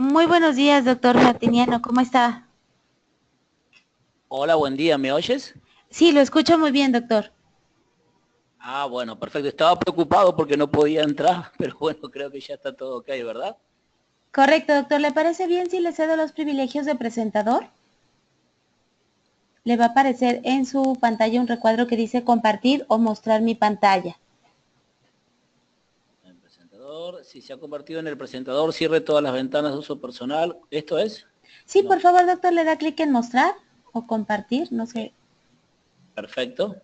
Muy buenos días, doctor Martiniano, ¿cómo está? Hola, buen día, ¿me oyes? Sí, lo escucho muy bien, doctor. Ah, bueno, perfecto. Estaba preocupado porque no podía entrar, pero bueno, creo que ya está todo ok, ¿verdad? Correcto, doctor. ¿Le parece bien si le cedo los privilegios de presentador? Le va a aparecer en su pantalla un recuadro que dice compartir o mostrar mi pantalla. El presentador, si se ha convertido en el presentador, cierre todas las ventanas de uso personal. ¿Esto es? Sí, por No. favor, doctor, le da clic en mostrar o compartir, no Ok, sé. perfecto.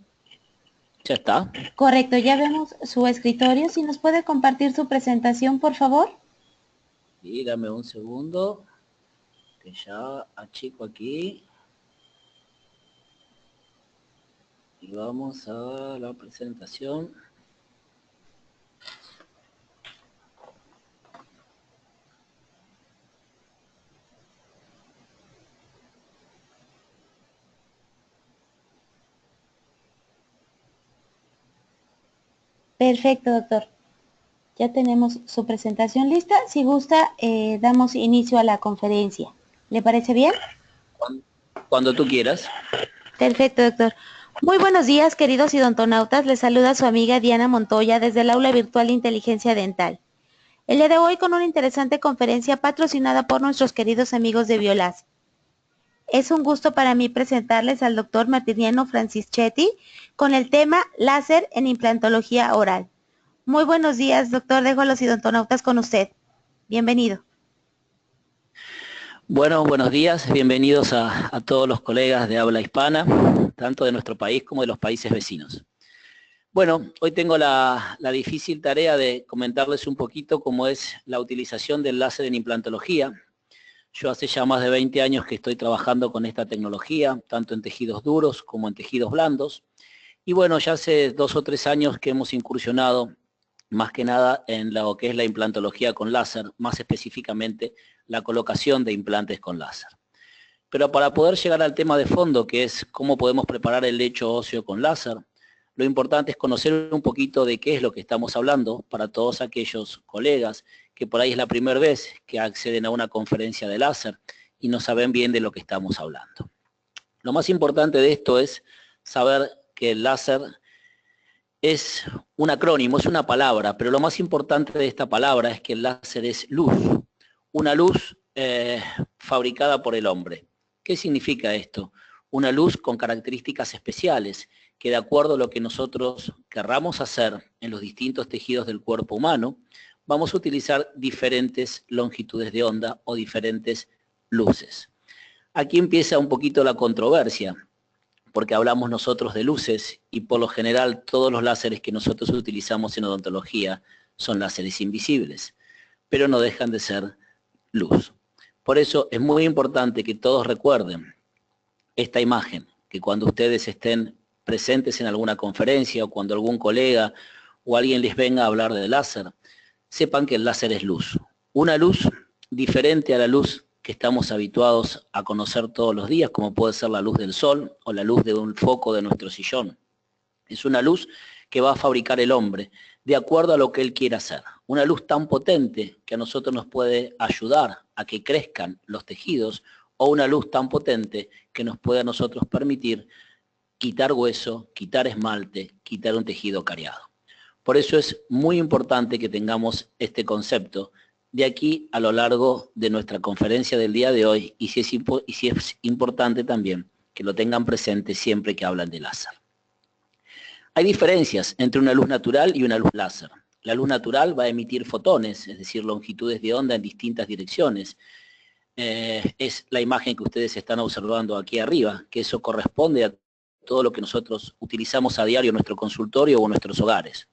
Ya está. Correcto, ya vemos su escritorio. Si nos puede compartir su presentación, por favor. Y dame un segundo, que ya achico aquí. Y vamos a la presentación. Perfecto, doctor. Ya tenemos su presentación lista. Si gusta, damos inicio a la conferencia. ¿Le parece bien? Cuando, cuando tú quieras. Perfecto, doctor. Muy buenos días, queridos idontonautas. Les saluda su amiga Diana Montoya desde el aula virtual de Inteligencia Dental. El día de hoy con una interesante conferencia patrocinada por nuestros queridos amigos de Biolas. Es un gusto para mí presentarles al doctor Martiniano Francischetti con el tema láser en implantología oral. Muy buenos días, doctor. Dejo a los idontonautas con usted. Bienvenido. Bueno, buenos días, bienvenidos a todos los colegas de habla hispana, tanto de nuestro país como de los países vecinos. Bueno, hoy tengo la difícil tarea de comentarles un poquito cómo es la utilización del láser en implantología. Yo hace ya más de 20 años que estoy trabajando con esta tecnología, tanto en tejidos duros como en tejidos blandos. Y bueno, ya hace 2 o 3 años que hemos incursionado más que nada en lo que es la implantología con láser, más específicamente la colocación de implantes con láser. Pero para poder llegar al tema de fondo, que es cómo podemos preparar el lecho óseo con láser, lo importante es conocer un poquito de qué es lo que estamos hablando para todos aquellos colegas que por ahí es la primera vez que acceden a una conferencia de láser y no saben bien de lo que estamos hablando. Lo más importante de esto es saber que el láser es un acrónimo, es una palabra, pero lo más importante de esta palabra es que el láser es luz, una luz fabricada por el hombre. ¿Qué significa esto? Una luz con características especiales que de acuerdo a lo que nosotros querramos hacer en los distintos tejidos del cuerpo humano, vamos a utilizar diferentes longitudes de onda o diferentes luces. Aquí empieza un poquito la controversia, porque hablamos nosotros de luces y por lo general todos los láseres que nosotros utilizamos en odontología son láseres invisibles, pero no dejan de ser luz. Por eso es muy importante que todos recuerden esta imagen, que cuando ustedes estén presentes en alguna conferencia o cuando algún colega o alguien les venga a hablar de láser, sepan que el láser es luz. Una luz diferente a la luz que estamos habituados a conocer todos los días, como puede ser la luz del sol o la luz de un foco de nuestro sillón. Es una luz que va a fabricar el hombre de acuerdo a lo que él quiera hacer. Una luz tan potente que a nosotros nos puede ayudar a que crezcan los tejidos o una luz tan potente que nos puede a nosotros permitir quitar hueso, quitar esmalte, quitar un tejido cariado. Por eso es muy importante que tengamos este concepto de aquí a lo largo de nuestra conferencia del día de hoy y si es importante también que lo tengan presente siempre que hablan de láser. Hay diferencias entre una luz natural y una luz láser. La luz natural va a emitir fotones, es decir, longitudes de onda en distintas direcciones. Es la imagen que ustedes están observando aquí arriba, que eso corresponde a todo lo que nosotros utilizamos a diario en nuestro consultorio o en nuestros hogares.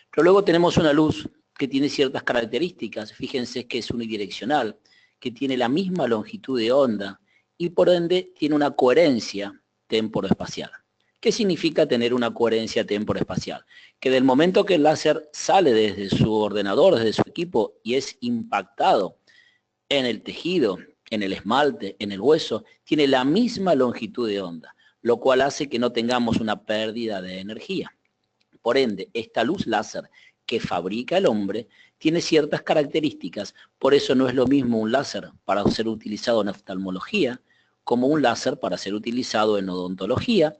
Pero luego tenemos una luz que tiene ciertas características, fíjense que es unidireccional, que tiene la misma longitud de onda y por ende tiene una coherencia temporoespacial. ¿Qué significa tener una coherencia temporoespacial? Que del momento que el láser sale desde su ordenador, desde su equipo y es impactado en el tejido, en el esmalte, en el hueso, tiene la misma longitud de onda, lo cual hace que no tengamos una pérdida de energía. Por ende, esta luz láser que fabrica el hombre tiene ciertas características. Por eso no es lo mismo un láser para ser utilizado en oftalmología como un láser para ser utilizado en odontología.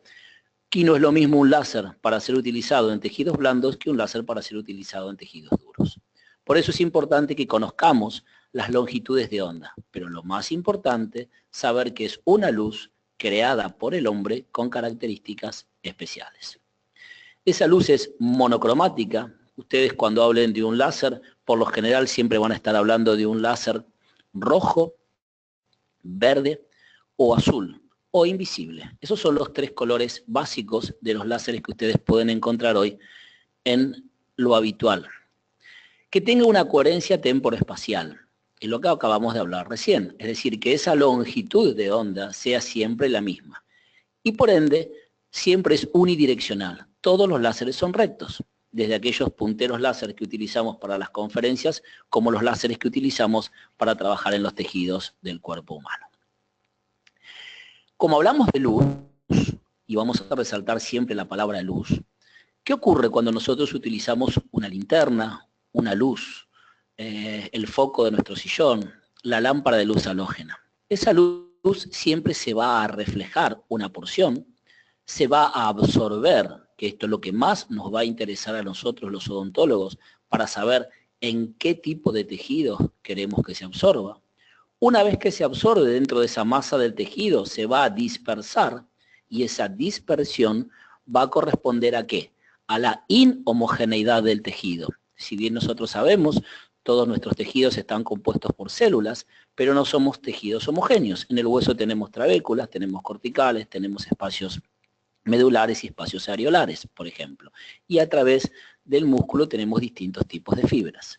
Y no es lo mismo un láser para ser utilizado en tejidos blandos que un láser para ser utilizado en tejidos duros. Por eso es importante que conozcamos las longitudes de onda, pero lo más importante, saber que es una luz creada por el hombre con características especiales. Esa luz es monocromática. Ustedes cuando hablen de un láser, por lo general siempre van a estar hablando de un láser rojo, verde o azul, o invisible. Esos son los tres colores básicos de los láseres que ustedes pueden encontrar hoy en lo habitual. Que tenga una coherencia temporoespacial, es lo que acabamos de hablar recién, es decir, que esa longitud de onda sea siempre la misma. Y por ende, siempre es unidireccional. Todos los láseres son rectos, desde aquellos punteros láser que utilizamos para las conferencias, como los láseres que utilizamos para trabajar en los tejidos del cuerpo humano. Como hablamos de luz, y vamos a resaltar siempre la palabra luz, ¿qué ocurre cuando nosotros utilizamos una linterna, una luz, el foco de nuestro sillón, la lámpara de luz halógena? Esa luz siempre se va a reflejar una porción, se va a absorber, que esto es lo que más nos va a interesar a nosotros los odontólogos, para saber en qué tipo de tejidos queremos que se absorba. Una vez que se absorbe dentro de esa masa del tejido, se va a dispersar, y esa dispersión va a corresponder ¿a qué? A la inhomogeneidad del tejido. Si bien nosotros sabemos, todos nuestros tejidos están compuestos por células, pero no somos tejidos homogéneos. En el hueso tenemos trabéculas, tenemos corticales, tenemos espacios medulares y espacios areolares, por ejemplo. Y a través del músculo tenemos distintos tipos de fibras.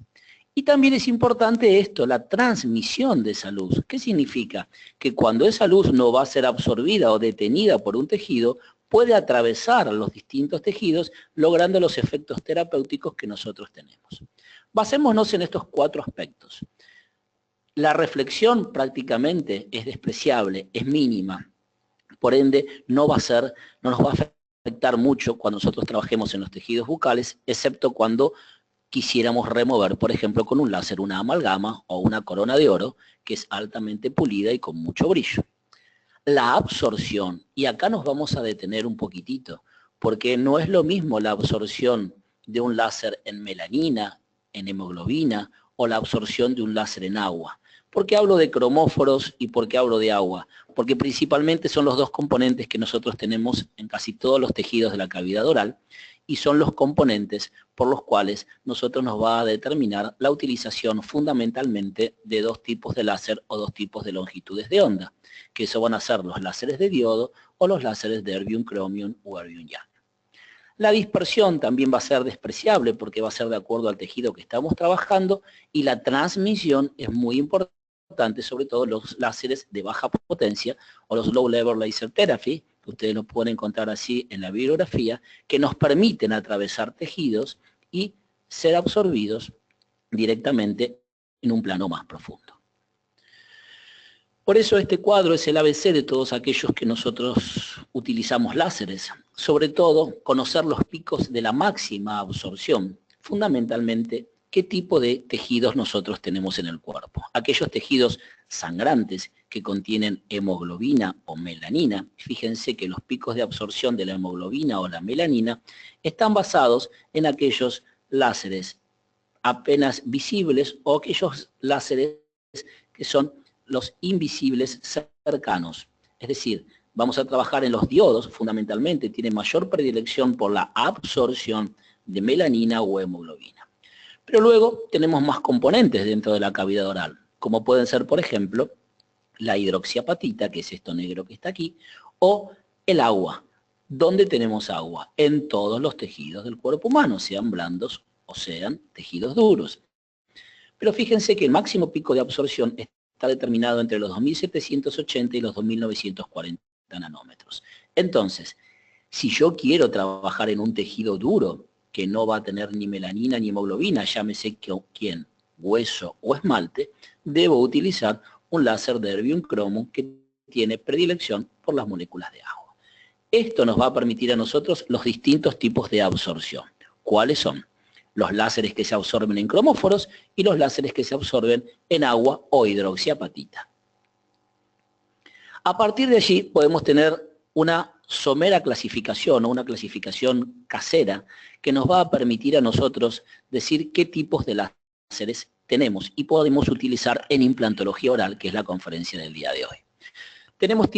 Y también es importante esto, la transmisión de esa luz. ¿Qué significa? Que cuando esa luz no va a ser absorbida o detenida por un tejido, puede atravesar los distintos tejidos, logrando los efectos terapéuticos que nosotros tenemos. Basémonos en estos 4 aspectos. La reflexión prácticamente es despreciable, es mínima. Por ende, no nos va a afectar mucho cuando nosotros trabajemos en los tejidos bucales, excepto cuando quisiéramos remover, por ejemplo, con un láser una amalgama o una corona de oro, que es altamente pulida y con mucho brillo. La absorción, y acá nos vamos a detener un poquitito, porque no es lo mismo la absorción de un láser en melanina, en hemoglobina, o la absorción de un láser en agua. ¿Por qué hablo de cromóforos y por qué hablo de agua? Porque principalmente son los dos componentes que nosotros tenemos en casi todos los tejidos de la cavidad oral, y son los componentes por los cuales nosotros nos va a determinar la utilización fundamentalmente de 2 tipos de láser o 2 tipos de longitudes de onda, que eso van a ser los láseres de diodo o los láseres de erbium chromium o erbium YAG. La dispersión también va a ser despreciable porque va a ser de acuerdo al tejido que estamos trabajando, y la transmisión es muy importante, sobre todo los láseres de baja potencia o los low level laser therapy, que ustedes los pueden encontrar así en la bibliografía, que nos permiten atravesar tejidos y ser absorbidos directamente en un plano más profundo. Por eso este cuadro es el ABC de todos aquellos que nosotros utilizamos láseres, sobre todo conocer los picos de la máxima absorción, fundamentalmente qué tipo de tejidos nosotros tenemos en el cuerpo. Aquellos tejidos sangrantes que contienen hemoglobina o melanina, fíjense que los picos de absorción de la hemoglobina o la melanina están basados en aquellos láseres apenas visibles o aquellos láseres que son los invisibles cercanos. Es decir, vamos a trabajar en los diodos, fundamentalmente, tienen mayor predilección por la absorción de melanina o hemoglobina. Pero luego tenemos más componentes dentro de la cavidad oral, como pueden ser, por ejemplo, la hidroxiapatita, que es esto negro que está aquí, o el agua. ¿Dónde tenemos agua? En todos los tejidos del cuerpo humano, sean blandos o sean tejidos duros. Pero fíjense que el máximo pico de absorción está determinado entre los 2780 y los 2940 nanómetros. Entonces, si yo quiero trabajar en un tejido duro, que no va a tener ni melanina ni hemoglobina, llámese quién, hueso o esmalte, debo utilizar un láser de erbium chromium que tiene predilección por las moléculas de agua. Esto nos va a permitir a nosotros los distintos tipos de absorción. ¿Cuáles son? los láseres que se absorben en cromóforos y los láseres que se absorben en agua o hidroxiapatita. A partir de allí podemos tener una somera clasificación o una clasificación casera que nos va a permitir a nosotros decir qué tipos de láseres tenemos y podemos utilizar en implantología oral, que es la conferencia del día de hoy. Tenemos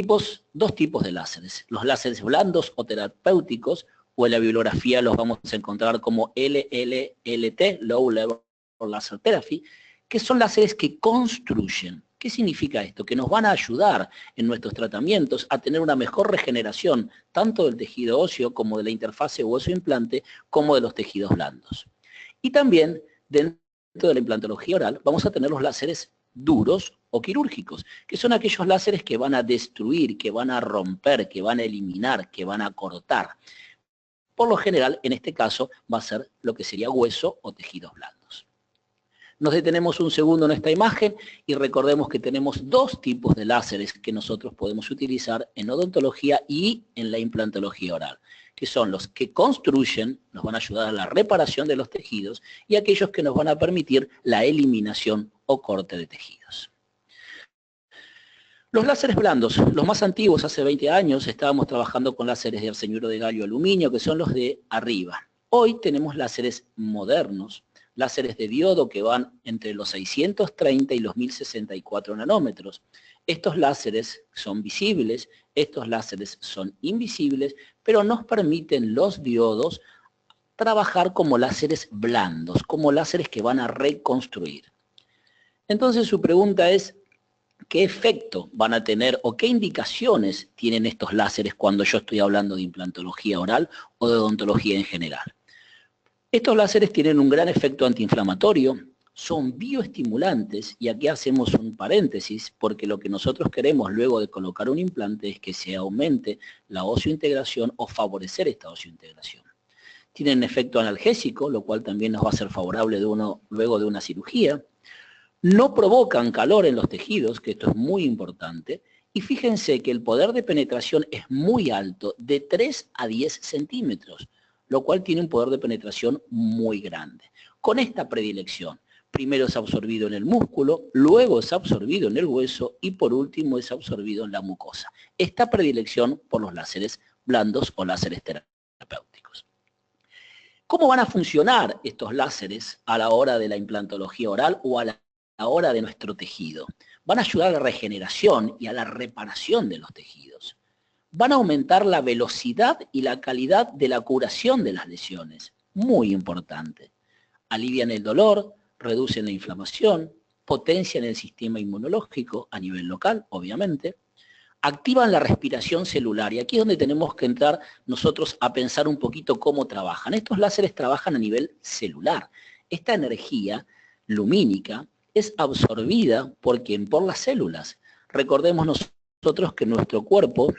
dos tipos de láseres, los láseres blandos o terapéuticos, o en la bibliografía los vamos a encontrar como LLLT, Low Level Laser Therapy, que son láseres que construyen. ¿Qué significa esto? Que nos van a ayudar en nuestros tratamientos a tener una mejor regeneración, tanto del tejido óseo como de la interfase hueso-implante, como de los tejidos blandos. Y también, dentro de la implantología oral, vamos a tener los láseres duros o quirúrgicos, que son aquellos láseres que van a destruir, que van a romper, que van a eliminar, que van a cortar. Por lo general, en este caso, va a ser lo que sería hueso o tejidos blandos. Nos detenemos un segundo en esta imagen y recordemos que tenemos dos tipos de láseres que nosotros podemos utilizar en odontología y en la implantología oral, que son los que construyen, nos van a ayudar a la reparación de los tejidos, y aquellos que nos van a permitir la eliminación o corte de tejidos. Los láseres blandos, los más antiguos, hace 20 años estábamos trabajando con láseres de arseñuro de galio aluminio, que son los de arriba. Hoy tenemos láseres modernos, láseres de diodo que van entre los 630 y los 1064 nanómetros. Estos láseres son visibles, estos láseres son invisibles, pero nos permiten los diodos trabajar como láseres blandos, como láseres que van a reconstruir. Entonces su pregunta es, ¿qué efecto van a tener o qué indicaciones tienen estos láseres cuando yo estoy hablando de implantología oral o de odontología en general? Estos láseres tienen un gran efecto antiinflamatorio, son bioestimulantes, y aquí hacemos un paréntesis porque lo que nosotros queremos luego de colocar un implante es que se aumente la osseointegración o favorecer esta osseointegración. Tienen efecto analgésico, lo cual también nos va a ser favorable luego de una cirugía. No provocan calor en los tejidos, que esto es muy importante, y fíjense que el poder de penetración es muy alto, de 3 a 10 centímetros, lo cual tiene un poder de penetración muy grande. Con esta predilección, primero es absorbido en el músculo, luego es absorbido en el hueso y por último es absorbido en la mucosa. Esta predilección por los láseres blandos o láseres terapéuticos. ¿Cómo van a funcionar estos láseres a la hora de la implantología oral o a la hora de nuestro tejido? Van a ayudar a la regeneración y a la reparación de los tejidos. Van a aumentar la velocidad y la calidad de la curación de las lesiones. Muy importante. Alivian el dolor, reducen la inflamación, potencian el sistema inmunológico a nivel local, obviamente. Activan la respiración celular, y aquí es donde tenemos que entrar nosotros a pensar un poquito cómo trabajan. Estos láseres trabajan a nivel celular. Esta energía lumínica es absorbida por las células. Recordemos nosotros que nuestro cuerpo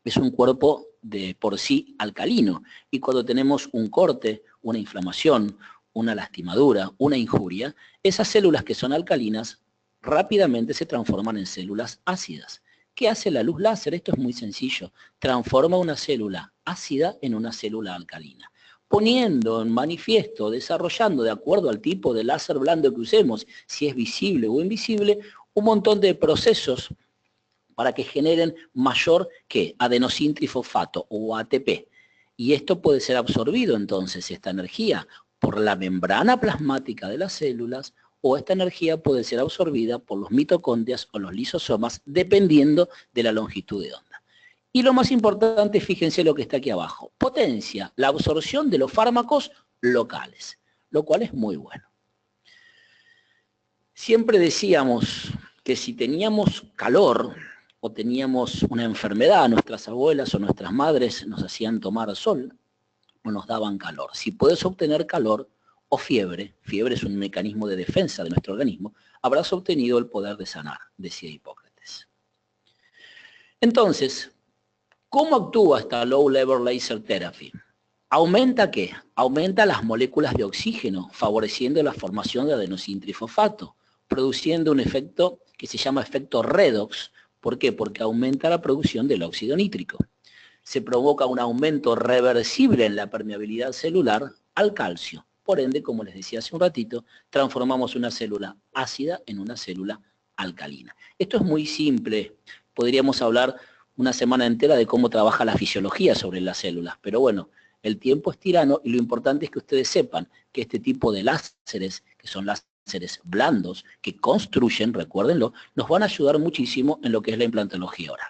es un cuerpo de por sí alcalino, y cuando tenemos un corte, una inflamación, una lastimadura, una injuria, esas células que son alcalinas rápidamente se transforman en células ácidas. ¿Qué hace la luz láser? Esto es muy sencillo. Transforma una célula ácida en una célula alcalina, poniendo en manifiesto, desarrollando de acuerdo al tipo de láser blando que usemos, si es visible o invisible, un montón de procesos para que generen mayor adenosíntrifosfato o ATP. Y esto puede ser absorbido entonces, esta energía, por la membrana plasmática de las células, o esta energía puede ser absorbida por los mitocondrias o los lisosomas, dependiendo de la longitud de onda. Y lo más importante, fíjense lo que está aquí abajo, potencia la absorción de los fármacos locales, lo cual es muy bueno. Siempre decíamos que si teníamos calor o teníamos una enfermedad, nuestras abuelas o nuestras madres nos hacían tomar sol o nos daban calor. Si puedes obtener calor o fiebre es un mecanismo de defensa de nuestro organismo, habrás obtenido el poder de sanar, decía Hipócrates. Entonces, ¿cómo actúa esta Low Level Laser Therapy? ¿Aumenta qué? Aumenta las moléculas de oxígeno, favoreciendo la formación de adenosíntrifosfato, produciendo un efecto que se llama efecto redox. ¿Por qué? Porque aumenta la producción del óxido nítrico. Se provoca un aumento reversible en la permeabilidad celular al calcio. Por ende, como les decía hace un ratito, transformamos una célula ácida en una célula alcalina. Esto es muy simple. Podríamos hablar una semana entera de cómo trabaja la fisiología sobre las células, pero bueno, el tiempo es tirano y lo importante es que ustedes sepan que este tipo de láseres, que son láseres blandos, que construyen, recuérdenlo, nos van a ayudar muchísimo en lo que es la implantología oral.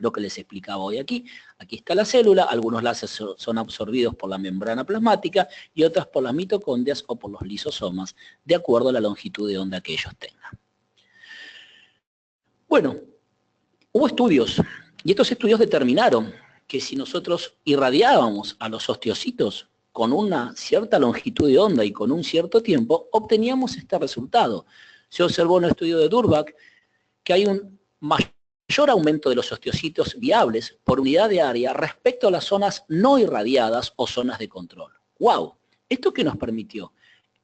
Lo que les explicaba hoy aquí está la célula, algunos láseres son absorbidos por la membrana plasmática y otras por las mitocondrias o por los lisosomas, de acuerdo a la longitud de onda que ellos tengan. Bueno, hubo estudios, y estos estudios determinaron que si nosotros irradiábamos a los osteocitos con una cierta longitud de onda y con un cierto tiempo, obteníamos este resultado. Se observó en un estudio de Durbach que hay un mayor aumento de los osteocitos viables por unidad de área respecto a las zonas no irradiadas o zonas de control. ¡Wow! ¿Esto qué nos permitió?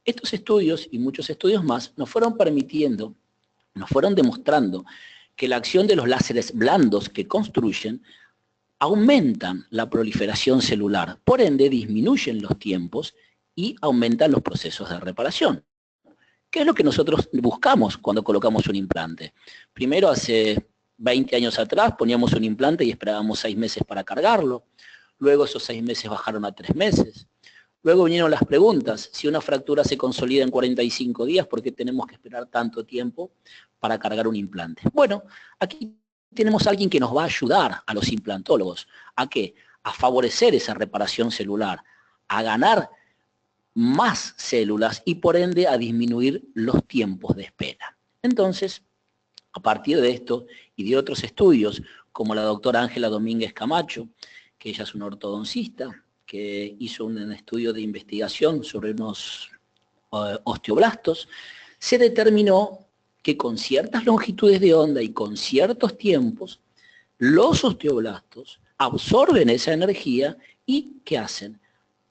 Estos estudios y muchos estudios más nos fueron permitiendo, nos fueron demostrando que la acción de los láseres blandos que construyen aumentan la proliferación celular, por ende disminuyen los tiempos y aumentan los procesos de reparación. ¿Qué es lo que nosotros buscamos cuando colocamos un implante? Primero, hace 20 años atrás poníamos un implante y esperábamos 6 meses para cargarlo. Luego esos 6 meses bajaron a 3 meses. Luego vinieron las preguntas, si una fractura se consolida en 45 días, ¿por qué tenemos que esperar tanto tiempo para cargar un implante? Bueno, aquí tenemos a alguien que nos va a ayudar a los implantólogos. ¿A qué? A favorecer esa reparación celular, a ganar más células y por ende a disminuir los tiempos de espera. Entonces, a partir de esto y de otros estudios, como la doctora Ángela Domínguez Camacho, que ella es una ortodoncista, que hizo un estudio de investigación sobre unos osteoblastos, se determinó que con ciertas longitudes de onda y con ciertos tiempos, los osteoblastos absorben esa energía y ¿qué hacen?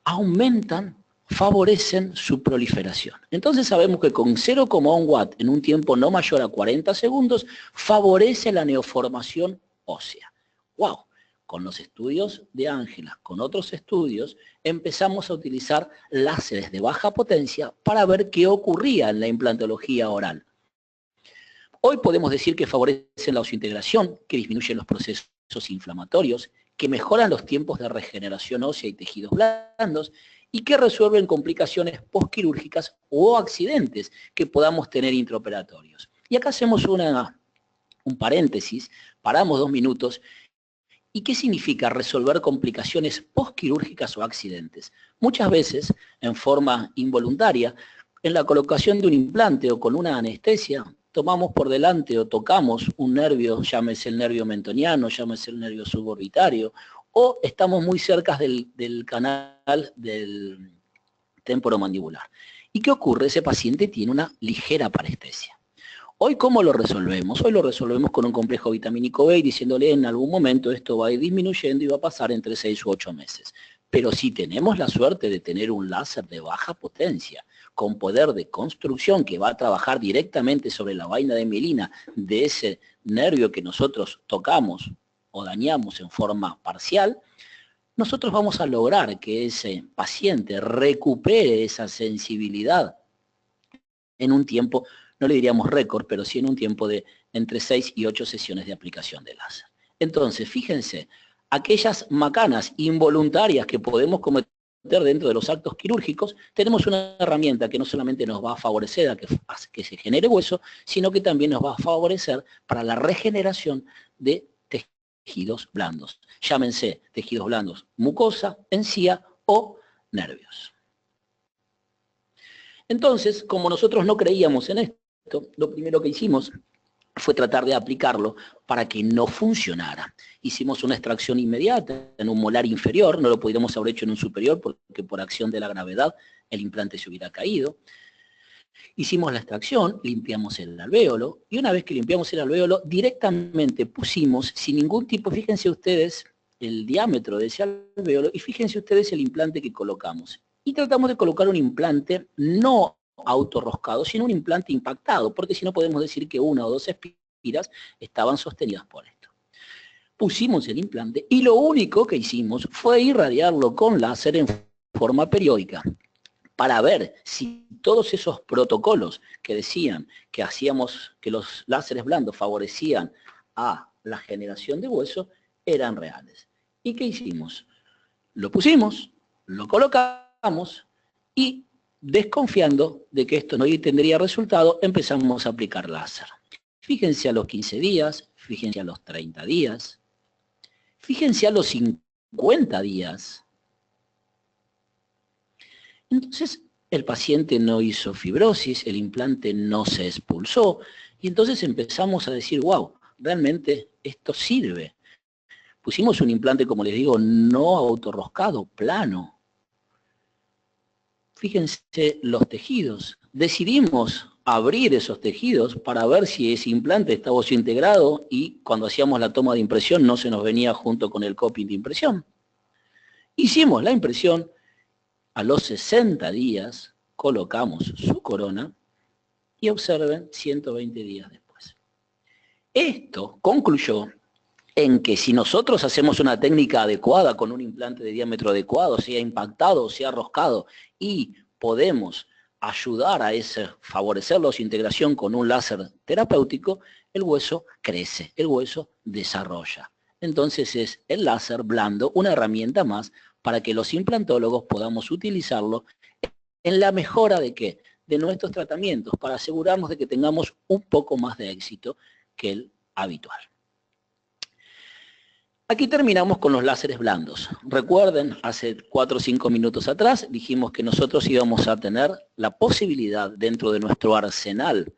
Aumentan, favorecen su proliferación. Entonces sabemos que con 0,1 watt en un tiempo no mayor a 40 segundos, favorece la neoformación ósea. ¡Wow! Con los estudios de Ángela, con otros estudios, empezamos a utilizar láseres de baja potencia para ver qué ocurría en la implantología oral. Hoy podemos decir que favorecen la osseointegración, que disminuyen los procesos inflamatorios, que mejoran los tiempos de regeneración ósea y tejidos blandos y que resuelven complicaciones postquirúrgicas o accidentes que podamos tener intraoperatorios. Y acá hacemos un paréntesis, paramos 2 minutos. ¿Y qué significa resolver complicaciones postquirúrgicas o accidentes? Muchas veces, en forma involuntaria, en la colocación de un implante o con una anestesia, tomamos por delante o tocamos un nervio, llámese el nervio mentoniano, llámese el nervio suborbitario, o estamos muy cerca del canal del temporomandibular. ¿Y qué ocurre? Ese paciente tiene una ligera parestesia. Hoy, ¿cómo lo resolvemos? Hoy lo resolvemos con un complejo vitamínico B y diciéndole en algún momento esto va a ir disminuyendo y va a pasar entre 6 u 8 meses. Pero si tenemos la suerte de tener un láser de baja potencia, con poder de construcción que va a trabajar directamente sobre la vaina de mielina de ese nervio que nosotros tocamos o dañamos en forma parcial, nosotros vamos a lograr que ese paciente recupere esa sensibilidad en un tiempo, no le diríamos récord, pero sí en un tiempo de entre 6 y 8 sesiones de aplicación de láser. Entonces, fíjense, aquellas macanas involuntarias que podemos cometer dentro de los actos quirúrgicos, tenemos una herramienta que no solamente nos va a favorecer a que se genere hueso, sino que también nos va a favorecer para la regeneración de tejidos blandos. Llámense tejidos blandos, mucosa, encía o nervios. Entonces, como nosotros no creíamos en esto, lo primero que hicimos fue tratar de aplicarlo para que no funcionara. Hicimos una extracción inmediata en un molar inferior, no lo podríamos haber hecho en un superior porque por acción de la gravedad el implante se hubiera caído. Hicimos la extracción, limpiamos el alvéolo, y una vez que limpiamos el alvéolo, directamente pusimos, sin ningún tipo, fíjense ustedes el diámetro de ese alvéolo, y fíjense ustedes el implante que colocamos. Y tratamos de colocar un implante no autorroscado, sino un implante impactado, porque si no podemos decir que 1 o 2 espiras estaban sostenidas por esto. Pusimos el implante y lo único que hicimos fue irradiarlo con láser en forma periódica. para ver si todos esos protocolos que decían que que los láseres blandos favorecían a la generación de hueso eran reales. ¿Y qué hicimos? Lo pusimos, lo colocamos y, desconfiando de que esto no tendría resultado, empezamos a aplicar láser. Fíjense a los 15 días, fíjense a los 30 días, fíjense a los 50 días. Entonces, el paciente no hizo fibrosis, el implante no se expulsó, y entonces empezamos a decir, wow, realmente esto sirve. Pusimos un implante, como les digo, no autorroscado, plano. Fíjense los tejidos. Decidimos abrir esos tejidos para ver si ese implante estaba integrado y cuando hacíamos la toma de impresión no se nos venía junto con el coping de impresión. Hicimos la impresión, a los 60 días colocamos su corona y observen 120 días después. Esto concluyó en que si nosotros hacemos una técnica adecuada con un implante de diámetro adecuado, sea impactado, sea roscado, y podemos ayudar a favorecer la integración con un láser terapéutico, el hueso crece, el hueso desarrolla. Entonces es el láser blando una herramienta más para que los implantólogos podamos utilizarlo en la mejora de ¿qué? De nuestros tratamientos, para asegurarnos de que tengamos un poco más de éxito que el habitual. Aquí terminamos con los láseres blandos. Recuerden, hace 4 o 5 minutos atrás dijimos que nosotros íbamos a tener la posibilidad dentro de nuestro arsenal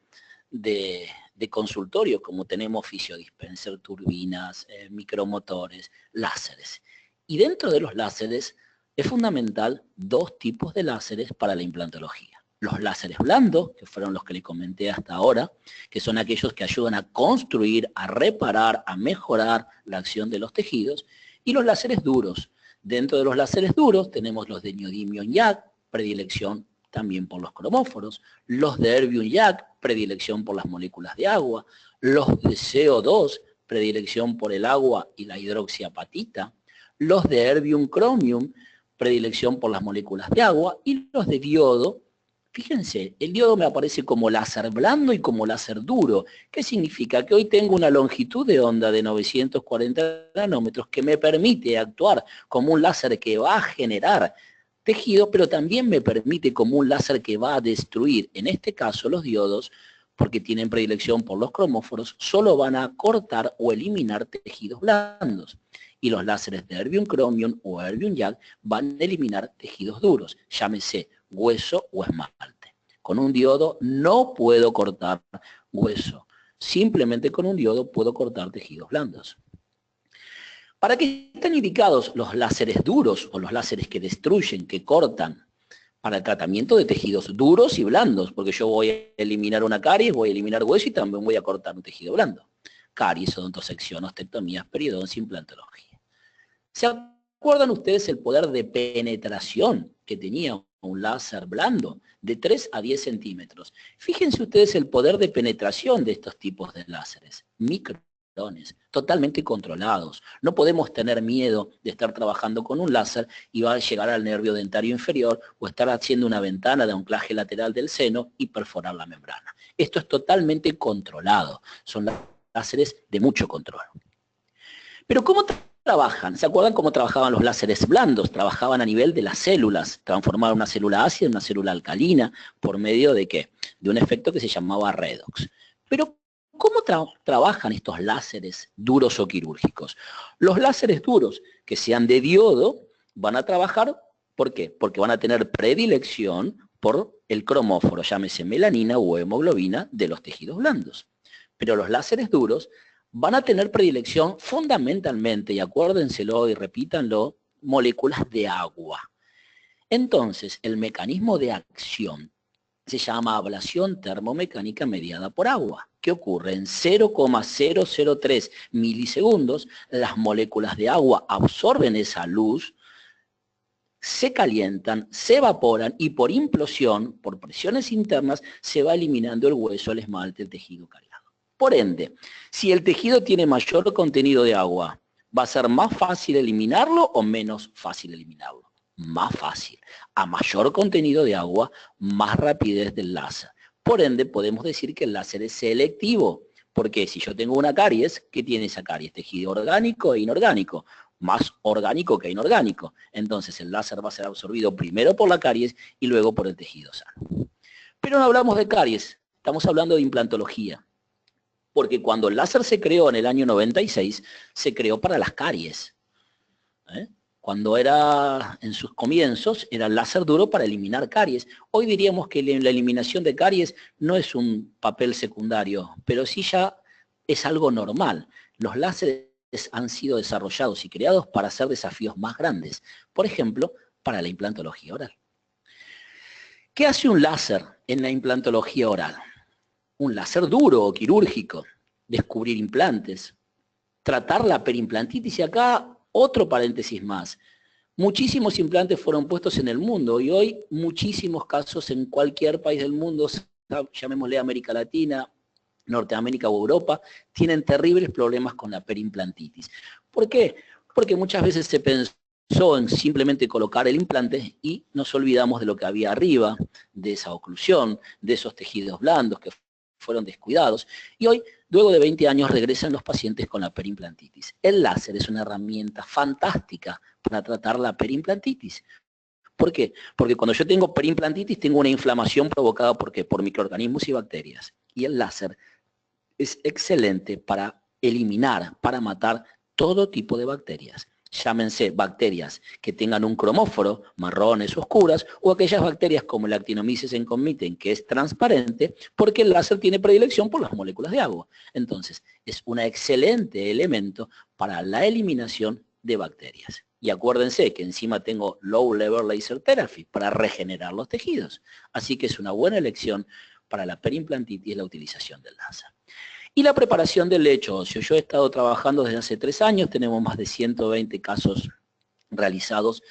de consultorio, como tenemos fisiodispenser, turbinas, micromotores, láseres. Y dentro de los láseres es fundamental 2 tipos de láseres para la implantología. Los láseres blandos, que fueron los que les comenté hasta ahora, que son aquellos que ayudan a construir, a reparar, a mejorar la acción de los tejidos, y los láseres duros. Dentro de los láseres duros tenemos los de neodymium-YAG, predilección también por los cromóforos, los de erbium-YAG, predilección por las moléculas de agua, los de CO2, predilección por el agua y la hidroxiapatita, los de erbium-chromium, predilección por las moléculas de agua, y los de diodo. Fíjense, el diodo me aparece como láser blando y como láser duro. ¿Qué significa? Que hoy tengo una longitud de onda de 940 nanómetros que me permite actuar como un láser que va a generar tejido, pero también me permite como un láser que va a destruir. En este caso, los diodos, porque tienen predilección por los cromóforos, solo van a cortar o eliminar tejidos blandos. Y los láseres de erbium-chromium o erbium-YAG van a eliminar tejidos duros, llámese hueso o esmalte. Con un diodo no puedo cortar hueso. Simplemente con un diodo puedo cortar tejidos blandos. ¿Para qué están indicados los láseres duros o los láseres que destruyen, que cortan? Para el tratamiento de tejidos duros y blandos, porque yo voy a eliminar una caries, voy a eliminar hueso y también voy a cortar un tejido blando. Caries, odontosección, ostectomías, periodoncia, implantología. ¿Se acuerdan ustedes el poder de penetración que tenía un láser blando? De 3 a 10 centímetros. Fíjense ustedes el poder de penetración de estos tipos de láseres. Micrones, totalmente controlados. No podemos tener miedo de estar trabajando con un láser y va a llegar al nervio dentario inferior o estar haciendo una ventana de anclaje lateral del seno y perforar la membrana. Esto es totalmente controlado. Son láseres de mucho control. Pero ¿cómo trabajan? ¿Se acuerdan cómo trabajaban los láseres blandos? Trabajaban a nivel de las células, transformaban una célula ácida en una célula alcalina, ¿por medio de qué? De un efecto que se llamaba redox. Pero ¿cómo trabajan estos láseres duros o quirúrgicos? Los láseres duros, que sean de diodo, van a trabajar, ¿por qué? Porque van a tener predilección por el cromóforo, llámese melanina o hemoglobina, de los tejidos blandos. Pero los láseres duros van a tener predilección fundamentalmente, y acuérdenselo y repítanlo, moléculas de agua. Entonces, el mecanismo de acción se llama ablación termomecánica mediada por agua. ¿Qué ocurre? En 0,003 milisegundos, las moléculas de agua absorben esa luz, se calientan, se evaporan y por implosión, por presiones internas, se va eliminando el hueso, el esmalte, el tejido cargado. Por ende, si el tejido tiene mayor contenido de agua, ¿va a ser más fácil eliminarlo o menos fácil eliminarlo? más fácil. A mayor contenido de agua, más rapidez del láser. Por ende, podemos decir que el láser es selectivo. Porque si yo tengo una caries, ¿qué tiene esa caries? Tejido orgánico e inorgánico. Más orgánico que inorgánico. Entonces el láser va a ser absorbido primero por la caries y luego por el tejido sano. Pero no hablamos de caries, estamos hablando de implantología. Porque cuando el láser se creó en el año 96, se creó para las caries. Cuando era en sus comienzos, era el láser duro para eliminar caries. Hoy diríamos que la eliminación de caries no es un papel secundario, pero sí ya es algo normal. Los láseres han sido desarrollados y creados para hacer desafíos más grandes. Por ejemplo, para la implantología oral. ¿Qué hace un láser en la implantología oral? Un láser duro o quirúrgico, descubrir implantes, tratar la perimplantitis. Y acá otro paréntesis más. Muchísimos implantes fueron puestos en el mundo y hoy muchísimos casos en cualquier país del mundo, llamémosle América Latina, Norteamérica o Europa, tienen terribles problemas con la perimplantitis. ¿Por qué? Porque muchas veces se pensó en simplemente colocar el implante y nos olvidamos de lo que había arriba, de esa oclusión, de esos tejidos blandos que fueron descuidados. Y hoy, luego de 20 años, regresan los pacientes con la perimplantitis. El láser es una herramienta fantástica para tratar la perimplantitis. ¿Por qué? Porque cuando yo tengo perimplantitis, tengo una inflamación provocada ¿por qué? Por microorganismos y bacterias. Y el láser es excelente para eliminar, para matar todo tipo de bacterias. Llámense bacterias que tengan un cromóforo, marrones, oscuras, o aquellas bacterias como el Actinomyces encomitem, que es transparente, porque el láser tiene predilección por las moléculas de agua. Entonces, es un excelente elemento para la eliminación de bacterias. Y acuérdense que encima tengo Low Level Laser Therapy para regenerar los tejidos. Así que es una buena elección para la perimplantitis la utilización del láser. Y la preparación del lecho óseo. Yo he estado trabajando desde hace 3 años, tenemos más de 120 casos realizados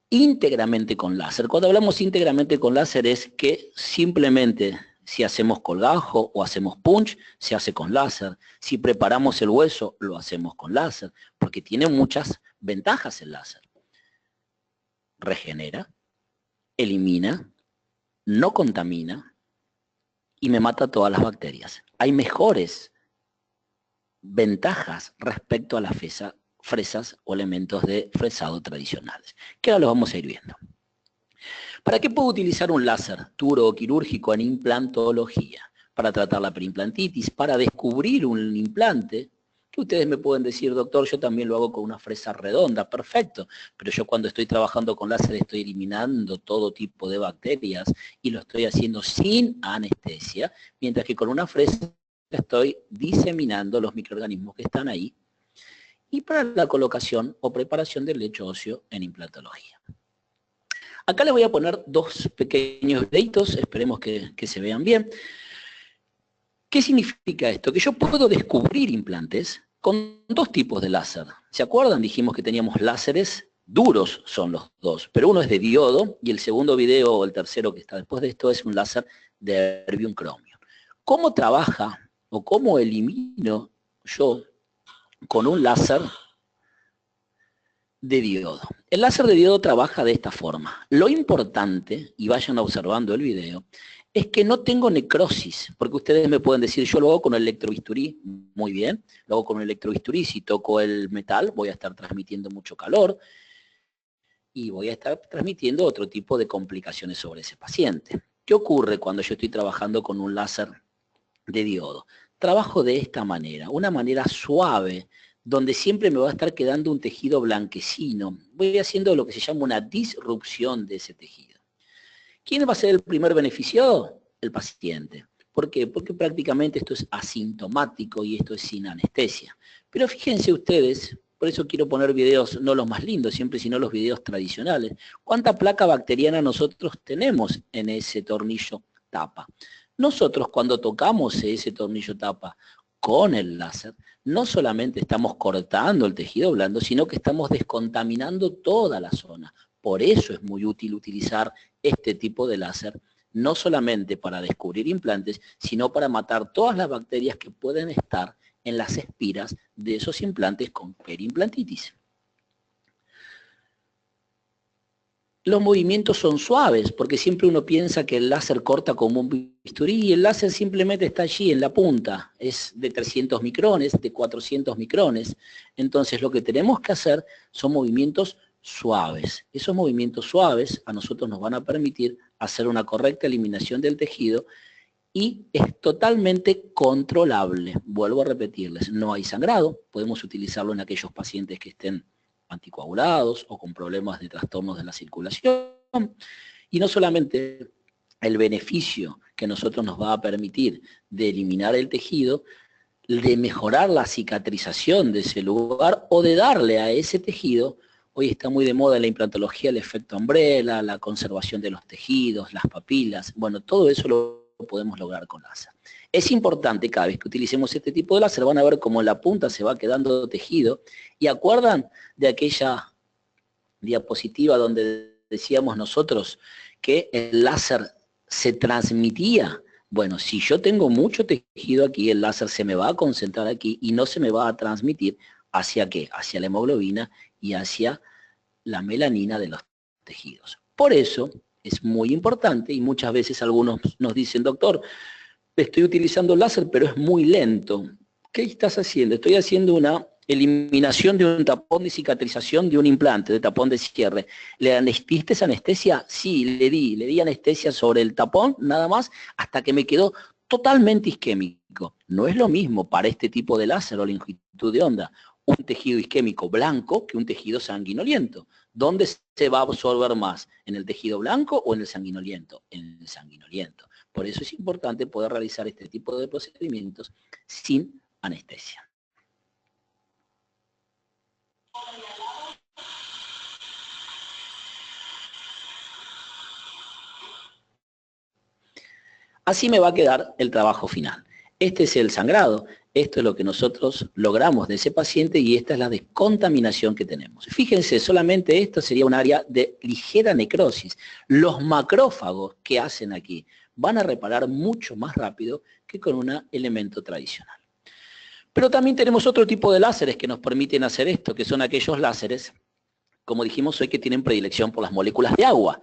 íntegramente con láser. Cuando hablamos íntegramente con láser es que simplemente si hacemos colgajo o hacemos punch, se hace con láser. Si preparamos el hueso, lo hacemos con láser, porque tiene muchas ventajas el láser. Regenera, elimina, no contamina y me mata todas las bacterias. Hay mejores ventajas respecto a las fresas o elementos de fresado tradicionales, que ahora los vamos a ir viendo. ¿Para qué puedo utilizar un láser duro o quirúrgico en implantología? Para tratar la perimplantitis, para descubrir un implante, que ustedes me pueden decir, doctor, yo también lo hago con una fresa redonda, perfecto, pero yo cuando estoy trabajando con láser estoy eliminando todo tipo de bacterias y lo estoy haciendo sin anestesia, mientras que con una fresa estoy diseminando los microorganismos que están ahí y para la colocación o preparación del lecho óseo en implantología. Acá les voy a poner 2 pequeños videitos, esperemos que se vean bien. ¿Qué significa esto? Que yo puedo descubrir implantes con 2 tipos de láser. ¿Se acuerdan? Dijimos que teníamos láseres duros, son los 2, pero uno es de diodo y el segundo video o el tercero que está después de esto es un láser de erbium chromium. ¿Cómo trabaja o cómo elimino yo con un láser de diodo? El láser de diodo trabaja de esta forma. Lo importante, y vayan observando el video, es que no tengo necrosis, porque ustedes me pueden decir, yo lo hago con el electrobisturí, muy bien, lo hago con el electrobisturí, si toco el metal voy a estar transmitiendo mucho calor y voy a estar transmitiendo otro tipo de complicaciones sobre ese paciente. ¿Qué ocurre cuando yo estoy trabajando con un láser de diodo? Trabajo de esta manera, una manera suave, donde siempre me va a estar quedando un tejido blanquecino. Voy haciendo lo que se llama una disrupción de ese tejido. ¿Quién va a ser el primer beneficiado? El paciente. ¿Por qué? Porque prácticamente esto es asintomático y esto es sin anestesia. Pero fíjense ustedes, por eso quiero poner videos, no los más lindos siempre, sino los videos tradicionales. ¿Cuánta placa bacteriana nosotros tenemos en ese tornillo tapa? Nosotros cuando tocamos ese tornillo tapa con el láser, no solamente estamos cortando el tejido blando, sino que estamos descontaminando toda la zona. Por eso es muy útil utilizar este tipo de láser, no solamente para descubrir implantes, sino para matar todas las bacterias que pueden estar en las espiras de esos implantes con perimplantitis. los movimientos son suaves, porque siempre uno piensa que el láser corta como un bisturí y el láser simplemente está allí en la punta, es de 300 micrones, de 400 micrones. Entonces lo que tenemos que hacer son movimientos suaves. Esos movimientos suaves a nosotros nos van a permitir hacer una correcta eliminación del tejido y es totalmente controlable. Vuelvo a repetirles, no hay sangrado, podemos utilizarlo en aquellos pacientes que estén anticoagulados o con problemas de trastornos de la circulación. Y no solamente el beneficio que nosotros nos va a permitir de eliminar el tejido, de mejorar la cicatrización de ese lugar o de darle a ese tejido, hoy está muy de moda en la implantología el efecto umbrella, la conservación de los tejidos, las papilas, bueno, todo eso lo podemos lograr con láser. Es importante cada vez que utilicemos este tipo de láser, van a ver cómo la punta se va quedando tejido. ¿Y acuerdan de aquella diapositiva donde decíamos nosotros que el láser se transmitía? Bueno, si yo tengo mucho tejido aquí, el láser se me va a concentrar aquí y no se me va a transmitir hacia ¿qué? Hacia la hemoglobina y hacia la melanina de los tejidos. Por eso es muy importante y muchas veces algunos nos dicen, doctor, estoy utilizando láser, pero es muy lento. ¿Qué estás haciendo? Estoy haciendo una eliminación de un tapón de cicatrización de un implante, de tapón de cierre. ¿Le diste esa anestesia? Sí, le di anestesia sobre el tapón, nada más, hasta que me quedó totalmente isquémico. No es lo mismo para este tipo de láser o longitud de onda, un tejido isquémico blanco que un tejido sanguinoliento. ¿Dónde se va a absorber más? ¿En el tejido blanco o en el sanguinoliento? En el sanguinoliento. Por eso es importante poder realizar este tipo de procedimientos sin anestesia. Así me va a quedar el trabajo final. Este es el sangrado, esto es lo que nosotros logramos de ese paciente y esta es la descontaminación que tenemos. Fíjense, solamente esto sería un área de ligera necrosis. Los macrófagos que hacen aquí van a reparar mucho más rápido que con un elemento tradicional. Pero también tenemos otro tipo de láseres que nos permiten hacer esto, que son aquellos láseres, como dijimos hoy, que tienen predilección por las moléculas de agua.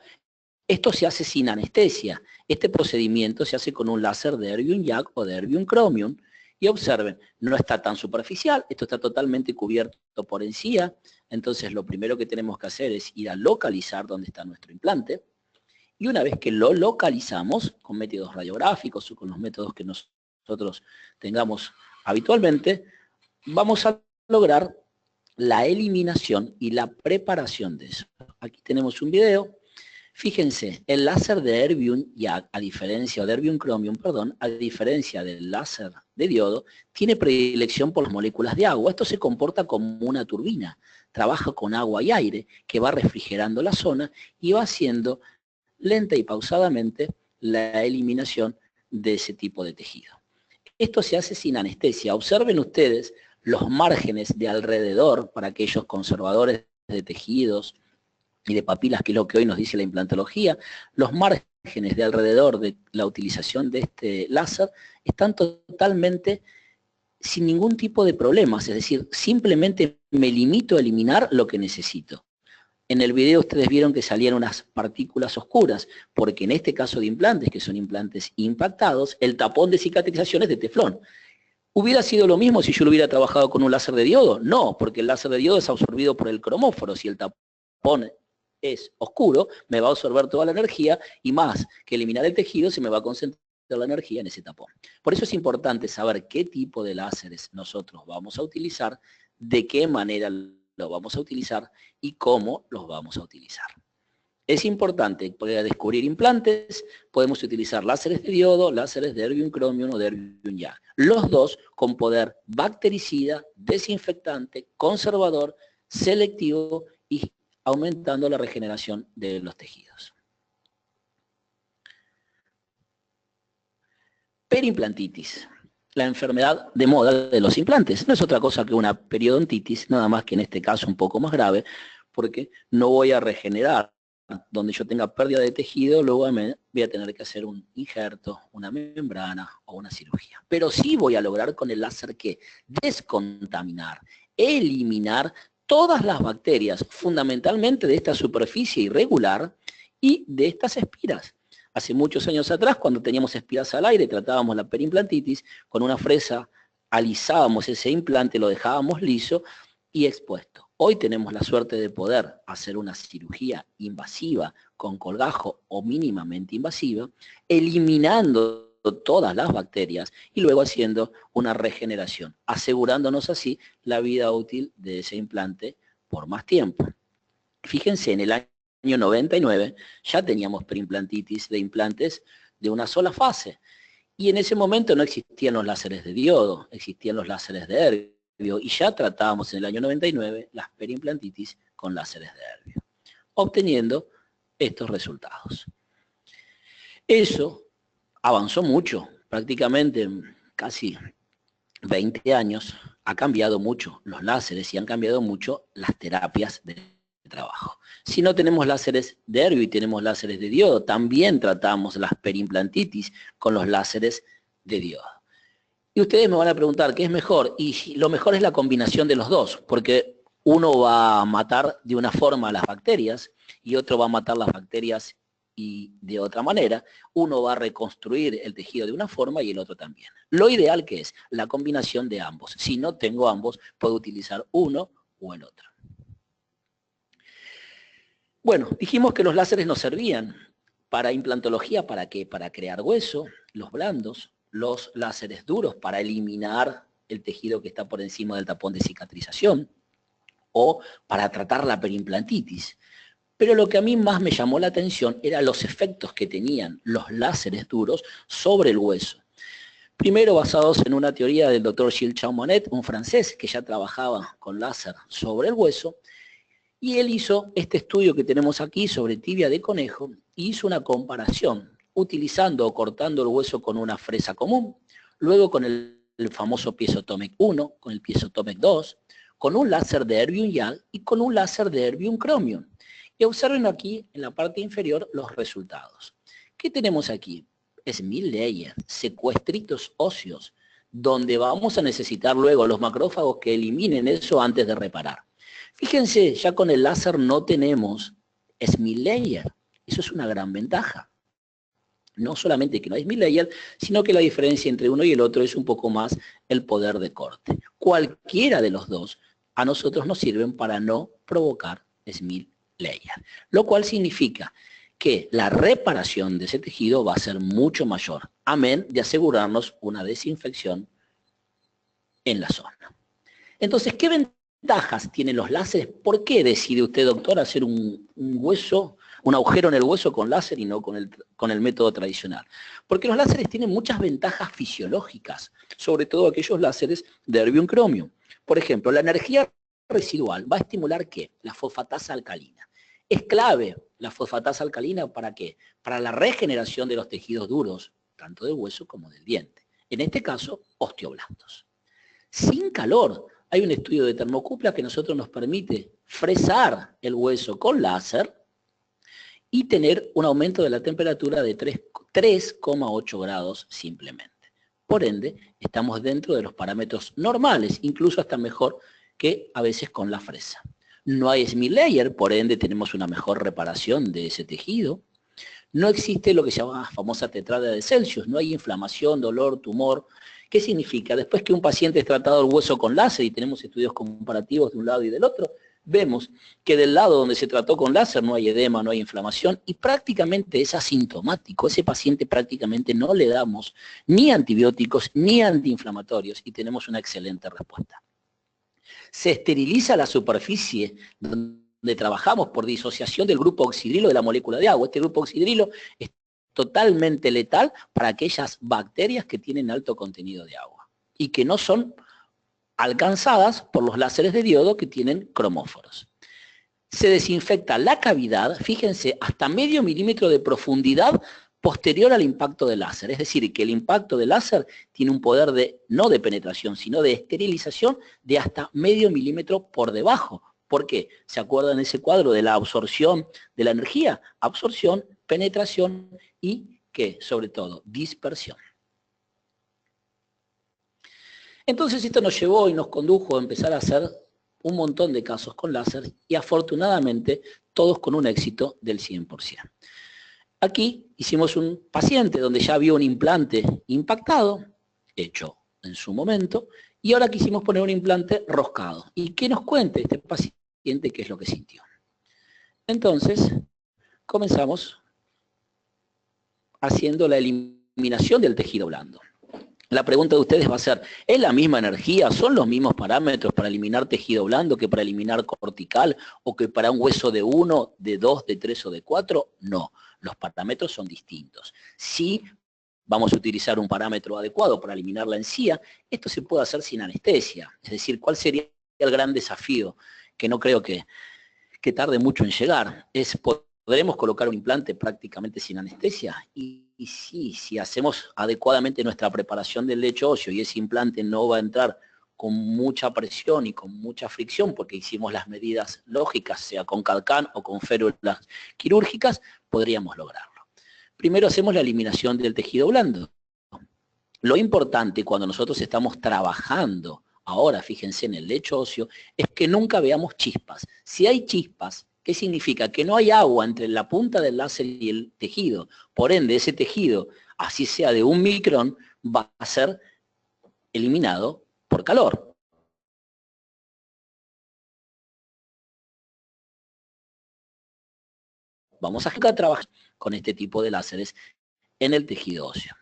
Esto se hace sin anestesia. Este procedimiento se hace con un láser de erbium-YAG o de erbium-chromium. Y observen, no está tan superficial, esto está totalmente cubierto por encía. Entonces lo primero que tenemos que hacer es ir a localizar dónde está nuestro implante. Y una vez que lo localizamos, con métodos radiográficos o con los métodos que nosotros tengamos habitualmente, vamos a lograr la eliminación y la preparación de eso. Aquí tenemos un video. Fíjense, el láser de erbium-YAG, a diferencia de erbium-chromium, perdón, a diferencia del láser de diodo, tiene predilección por las moléculas de agua. Esto se comporta como una turbina. Trabaja con agua y aire que va refrigerando la zona y va haciendo lenta y pausadamente la eliminación de ese tipo de tejido. Esto se hace sin anestesia. Observen ustedes los márgenes de alrededor para aquellos conservadores de tejidos y de papilas, que es lo que hoy nos dice la implantología. Los márgenes de alrededor de la utilización de este láser están totalmente sin ningún tipo de problemas, es decir, simplemente me limito a eliminar lo que necesito. En el video ustedes vieron que salían unas partículas oscuras, porque en este caso de implantes, que son implantes impactados, el tapón de cicatrización es de teflón. ¿Hubiera sido lo mismo si yo lo hubiera trabajado con un láser de diodo? No, porque el láser de diodo es absorbido por el cromóforo. Si el tapón es oscuro, me va a absorber toda la energía y más que eliminar el tejido, se me va a concentrar la energía en ese tapón. Por eso es importante saber qué tipo de láseres nosotros vamos a utilizar, de qué manera lo vamos a utilizar y cómo los vamos a utilizar. Es importante poder descubrir implantes, podemos utilizar láseres de diodo, láseres de erbium-chromium o de erbium-YAG. Los dos con poder bactericida, desinfectante, conservador, selectivo y aumentando la regeneración de los tejidos. Perimplantitis, la enfermedad de moda de los implantes. No es otra cosa que una periodontitis, nada más que en este caso un poco más grave, porque no voy a regenerar. Donde yo tenga pérdida de tejido, luego voy a tener que hacer un injerto, una membrana o una cirugía. Pero sí voy a lograr con el láser que descontaminar, eliminar todas las bacterias, fundamentalmente de esta superficie irregular y de estas espiras. Hace muchos años atrás, cuando teníamos espiras al aire, tratábamos la perimplantitis, con una fresa alisábamos ese implante, lo dejábamos liso y expuesto. Hoy tenemos la suerte de poder hacer una cirugía invasiva con colgajo o mínimamente invasiva, eliminando todas las bacterias y luego haciendo una regeneración, asegurándonos así la vida útil de ese implante por más tiempo. Fíjense, en el año 99 ya teníamos perimplantitis de implantes de una sola fase y en ese momento no existían los láseres de diodo, existían los láseres de Erbium y ya tratábamos en el año 99 las perimplantitis con láseres de Erbium, obteniendo estos resultados. Eso avanzó mucho, prácticamente casi 20 años, ha cambiado mucho los láseres y han cambiado mucho las terapias de trabajo. Si no tenemos láseres de Erbium y tenemos láseres de diodo, también tratamos las perimplantitis con los láseres de diodo. Y ustedes me van a preguntar, ¿qué es mejor? Y lo mejor es la combinación de los dos, porque uno va a matar de una forma las bacterias y otro va a matar las bacterias y de otra manera. Uno va a reconstruir el tejido de una forma y el otro también. Lo ideal que es la combinación de ambos. Si no tengo ambos, puedo utilizar uno o el otro. Bueno, dijimos que los láseres nos servían para implantología, ¿para qué? Para crear hueso, los blandos, los láseres duros para eliminar el tejido que está por encima del tapón de cicatrización o para tratar la perimplantitis. Pero lo que a mí más me llamó la atención eran los efectos que tenían los láseres duros sobre el hueso. Primero basados en una teoría del doctor Gilles Chaumont, un francés que ya trabajaba con láser sobre el hueso, y él hizo este estudio que tenemos aquí sobre tibia de conejo y hizo una comparación utilizando o cortando el hueso con una fresa común, luego con el famoso Piezotomic 1, con el Piezotomic 2, con un láser de Erbium YAG y con un láser de Erbium Chromium. Y observen aquí en la parte inferior los resultados. ¿Qué tenemos aquí? Smith layer, secuestritos óseos, donde vamos a necesitar luego los macrófagos que eliminen eso antes de reparar. Fíjense, ya con el láser no tenemos Smith layer. Eso es una gran ventaja. No solamente que no hay Smith layer, sino que la diferencia entre uno y el otro es un poco más el poder de corte. Cualquiera de los dos a nosotros nos sirven para no provocar Smith layer. Lo cual significa que la reparación de ese tejido va a ser mucho mayor, amén de asegurarnos una desinfección en la zona. Entonces, ¿qué ventajas tienen los láseres? ¿Por qué decide usted, doctor, hacer un agujero en el hueso con láser y no con el método tradicional? Porque los láseres tienen muchas ventajas fisiológicas, sobre todo aquellos láseres de Erbium Chromium. Por ejemplo, la energía residual va a estimular ¿qué? La fosfatasa alcalina. Es clave la fosfatasa alcalina ¿para qué? Para la regeneración de los tejidos duros, tanto del hueso como del diente. En este caso, osteoblastos. Sin calor, hay un estudio de termocupla que a nosotros nos permite fresar el hueso con láser y tener un aumento de la temperatura de 3,8 grados simplemente. Por ende, estamos dentro de los parámetros normales, incluso hasta mejor que a veces con la fresa. No hay Smith layer, por ende tenemos una mejor reparación de ese tejido. No existe lo que se llama famosa tetrada de Celsius, no hay inflamación, dolor, tumor. ¿Qué significa? Después que un paciente es tratado el hueso con láser y tenemos estudios comparativos de un lado y del otro, vemos que del lado donde se trató con láser no hay edema, no hay inflamación y prácticamente es asintomático. Ese paciente prácticamente no le damos ni antibióticos ni antiinflamatorios y tenemos una excelente respuesta. Se esteriliza la superficie donde trabajamos por disociación del grupo oxidrilo de la molécula de agua. Este grupo oxidrilo es totalmente letal para aquellas bacterias que tienen alto contenido de agua y que no son alcanzadas por los láseres de diodo que tienen cromóforos. Se desinfecta la cavidad, fíjense, hasta medio milímetro de profundidad posterior al impacto del láser. Es decir, que el impacto del láser tiene un poder no de penetración, sino de esterilización de hasta medio milímetro por debajo. ¿Por qué? ¿Se acuerdan ese cuadro de la absorción de la energía? Absorción, penetración y, ¿qué? Sobre todo, dispersión. Entonces esto nos llevó y nos condujo a empezar a hacer un montón de casos con láser y afortunadamente todos con un éxito del 100%. Aquí hicimos un paciente donde ya había un implante impactado, hecho en su momento, y ahora quisimos poner un implante roscado. Y que nos cuente este paciente qué es lo que sintió. Entonces, comenzamos haciendo la eliminación del tejido blando. La pregunta de ustedes va a ser, ¿es la misma energía? ¿Son los mismos parámetros para eliminar tejido blando que para eliminar cortical o que para un hueso de 1, de 2, de 3 o de 4? No, los parámetros son distintos. Si vamos a utilizar un parámetro adecuado para eliminar la encía, esto se puede hacer sin anestesia. Es decir, ¿cuál sería el gran desafío? Que no creo que tarde mucho en llegar. ¿Podremos colocar un implante prácticamente sin anestesia? Y sí, si hacemos adecuadamente nuestra preparación del lecho óseo y ese implante no va a entrar con mucha presión y con mucha fricción porque hicimos las medidas lógicas, sea con calcán o con férulas quirúrgicas, podríamos lograrlo. Primero hacemos la eliminación del tejido blando. Lo importante cuando nosotros estamos trabajando, ahora fíjense en el lecho óseo, es que nunca veamos chispas. Si hay chispas, ¿qué significa? Que no hay agua entre la punta del láser y el tejido. Por ende, ese tejido, así sea de 1 micrón, va a ser eliminado por calor. Vamos a trabajar con este tipo de láseres en el tejido óseo.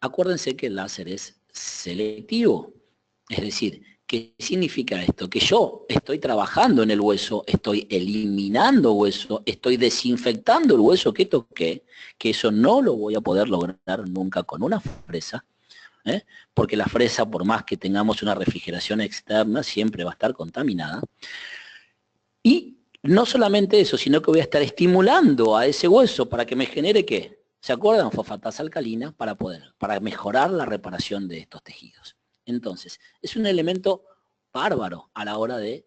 Acuérdense que el láser es selectivo, es decir, ¿qué significa esto? Que yo estoy trabajando en el hueso, estoy eliminando hueso, estoy desinfectando el hueso que toqué, que eso no lo voy a poder lograr nunca con una fresa, porque la fresa, por más que tengamos una refrigeración externa, siempre va a estar contaminada. Y no solamente eso, sino que voy a estar estimulando a ese hueso para que me genere, ¿qué? ¿Se acuerdan? Fosfatasa alcalina para mejorar la reparación de estos tejidos. Entonces, es un elemento bárbaro a la hora de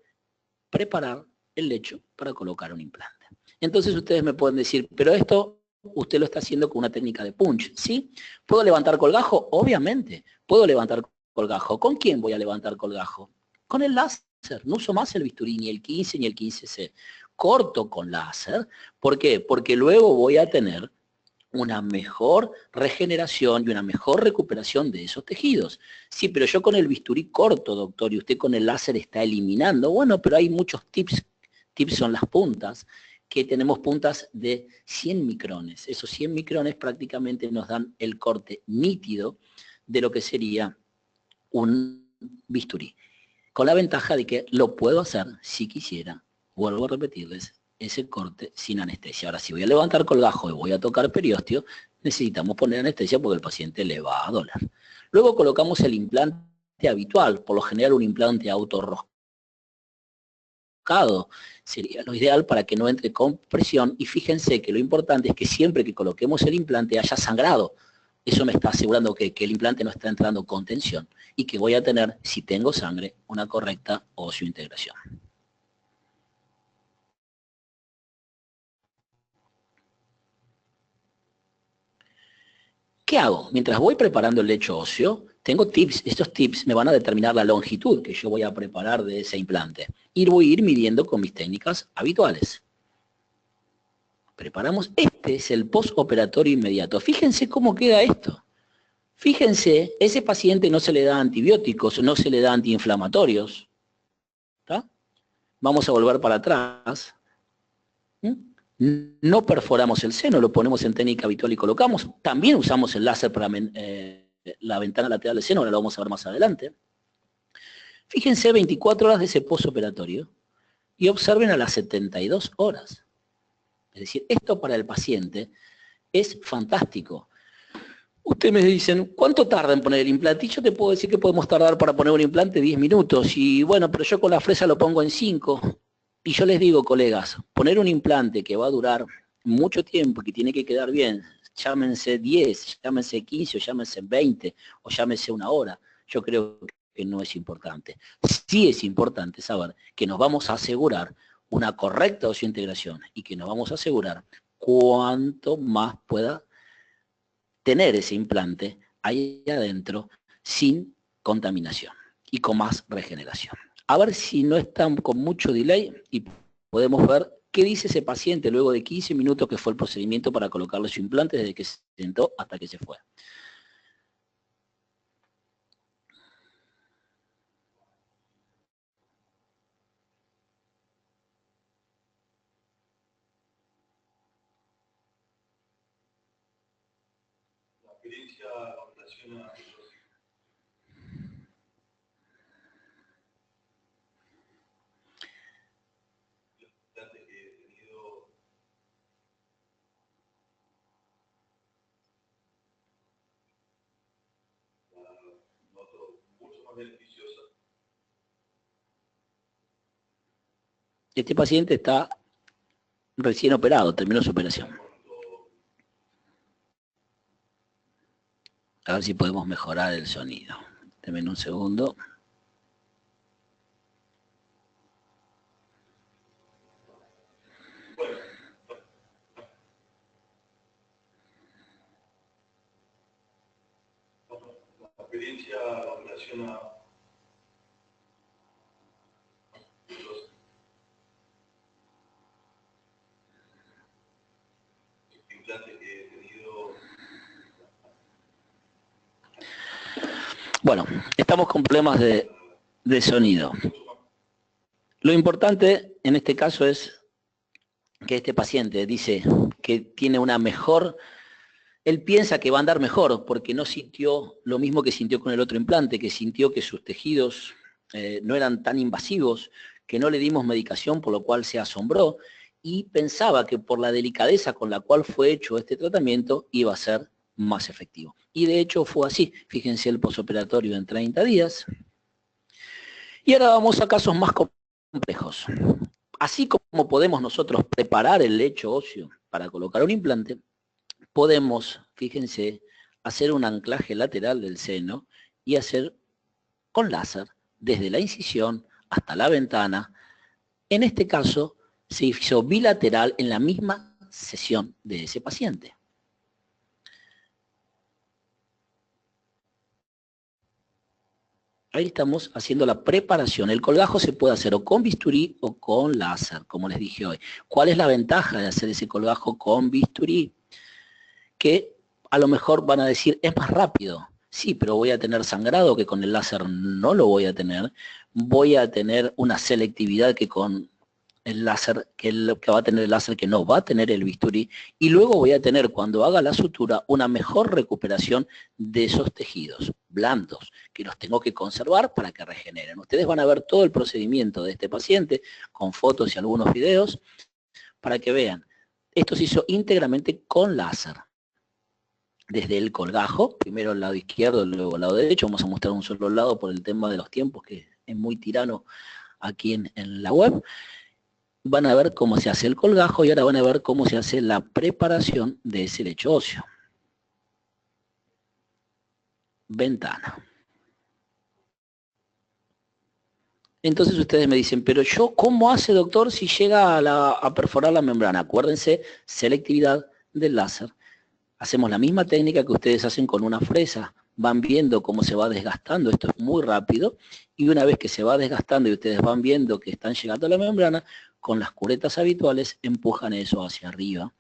preparar el lecho para colocar un implante. Entonces ustedes me pueden decir, pero esto usted lo está haciendo con una técnica de punch, ¿sí? ¿Puedo levantar colgajo? Obviamente, puedo levantar colgajo. ¿Con quién voy a levantar colgajo? Con el láser. No uso más el bisturí, ni el 15 ni el 15C. Corto con láser. ¿Por qué? Porque luego voy a tener una mejor regeneración y una mejor recuperación de esos tejidos. Sí, pero yo con el bisturí corto, doctor, y usted con el láser está eliminando. Bueno, pero hay muchos tips. Tips son las puntas, que tenemos puntas de 100 micrones. Esos 100 micrones prácticamente nos dan el corte nítido de lo que sería un bisturí. Con la ventaja de que lo puedo hacer si quisiera, vuelvo a repetirles, ese corte sin anestesia. Ahora, si voy a levantar colgajo y voy a tocar periósteo, necesitamos poner anestesia porque el paciente le va a doler. Luego colocamos el implante habitual, por lo general un implante autorroscado. Sería lo ideal para que no entre con presión y fíjense que lo importante es que siempre que coloquemos el implante haya sangrado. Eso me está asegurando que el implante no está entrando con tensión y que voy a tener, si tengo sangre, una correcta oseointegración. ¿Qué hago? Mientras voy preparando el lecho óseo, tengo tips. Estos tips me van a determinar la longitud que yo voy a preparar de ese implante. Y voy a ir midiendo con mis técnicas habituales. Preparamos. Este es el postoperatorio inmediato. Fíjense cómo queda esto. Fíjense, ese paciente no se le da antibióticos, no se le da antiinflamatorios. ¿Está? Vamos a volver para atrás. No perforamos el seno, lo ponemos en técnica habitual y colocamos. También usamos el láser para la ventana lateral del seno, ahora lo vamos a ver más adelante. Fíjense 24 horas de ese postoperatorio y observen a las 72 horas. Es decir, esto para el paciente es fantástico. Ustedes me dicen, ¿cuánto tarda en poner el implante? Y yo te puedo decir que podemos tardar para poner un implante 10 minutos. Y bueno, pero yo con la fresa lo pongo en 5. Y yo les digo, colegas, poner un implante que va a durar mucho tiempo, que tiene que quedar bien, llámense 10, llámense 15, o llámense 20, o llámense 1 hora, yo creo que no es importante. Sí es importante saber que nos vamos a asegurar una correcta oseointegración y que nos vamos a asegurar cuanto más pueda tener ese implante ahí adentro sin contaminación. y con más regeneración. A ver si no están con mucho delay y podemos ver qué dice ese paciente luego de 15 minutos que fue el procedimiento para colocarle su implante desde que se sentó hasta que se fue. La experiencia con relación a beneficiosa. Este paciente está recién operado, terminó su operación. A ver si podemos mejorar el sonido. Denme un segundo. La experiencia con relación a los implantes que he tenido. Bueno, estamos con problemas de sonido. Lo importante en este caso es que este paciente dice que tiene una mejor, él piensa que va a andar mejor porque no sintió lo mismo que sintió con el otro implante, que sintió que sus tejidos no eran tan invasivos, que no le dimos medicación, por lo cual se asombró y pensaba que por la delicadeza con la cual fue hecho este tratamiento iba a ser más efectivo. Y de hecho fue así. Fíjense el posoperatorio en 30 días. Y ahora vamos a casos más complejos. Así como podemos nosotros preparar el lecho óseo para colocar un implante, podemos, fíjense, hacer un anclaje lateral del seno y hacer con láser desde la incisión hasta la ventana. En este caso se hizo bilateral en la misma sesión de ese paciente. Ahí estamos haciendo la preparación. El colgajo se puede hacer o con bisturí o con láser, como les dije hoy. ¿Cuál es la ventaja de hacer ese colgajo con bisturí? Que a lo mejor van a decir, es más rápido. Sí, pero voy a tener sangrado que con el láser no lo voy a tener. Voy a tener una selectividad que con el láser, que va a tener el láser que no va a tener el bisturí. Y luego voy a tener, cuando haga la sutura, una mejor recuperación de esos tejidos blandos, que los tengo que conservar para que regeneren. Ustedes van a ver todo el procedimiento de este paciente, con fotos y algunos videos, para que vean. Esto se hizo íntegramente con láser. Desde el colgajo, primero el lado izquierdo, luego el lado derecho. Vamos a mostrar un solo lado por el tema de los tiempos, que es muy tirano aquí en la web. Van a ver cómo se hace el colgajo y ahora van a ver cómo se hace la preparación de ese lecho óseo. Ventana. Entonces ustedes me dicen, pero yo, ¿cómo hace, doctor, si llega a perforar la membrana? Acuérdense, selectividad del láser. Hacemos la misma técnica que ustedes hacen con una fresa. Van viendo cómo se va desgastando, esto es muy rápido, y una vez que se va desgastando y ustedes van viendo que están llegando a la membrana, con las curetas habituales empujan eso hacia arriba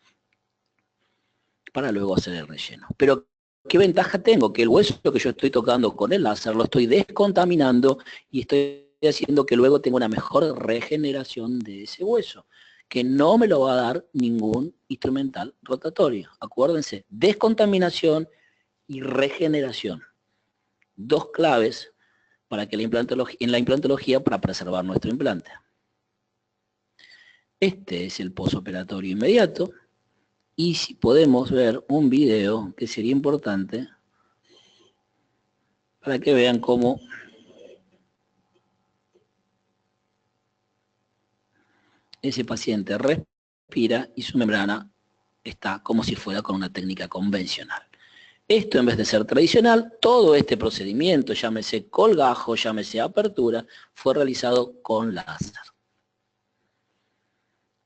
para luego hacer el relleno. Pero, ¿qué ventaja tengo? Que el hueso que yo estoy tocando con el láser lo estoy descontaminando y estoy haciendo que luego tenga una mejor regeneración de ese hueso, que no me lo va a dar ningún instrumental rotatorio. Acuérdense, descontaminación y regeneración. Dos claves para que en la implantología para preservar nuestro implante. Este es el posoperatorio inmediato. Y si podemos ver un video que sería importante para que vean cómo ese paciente respira y su membrana está como si fuera con una técnica convencional. Esto, en vez de ser tradicional, todo este procedimiento, llámese colgajo, llámese apertura, fue realizado con láser.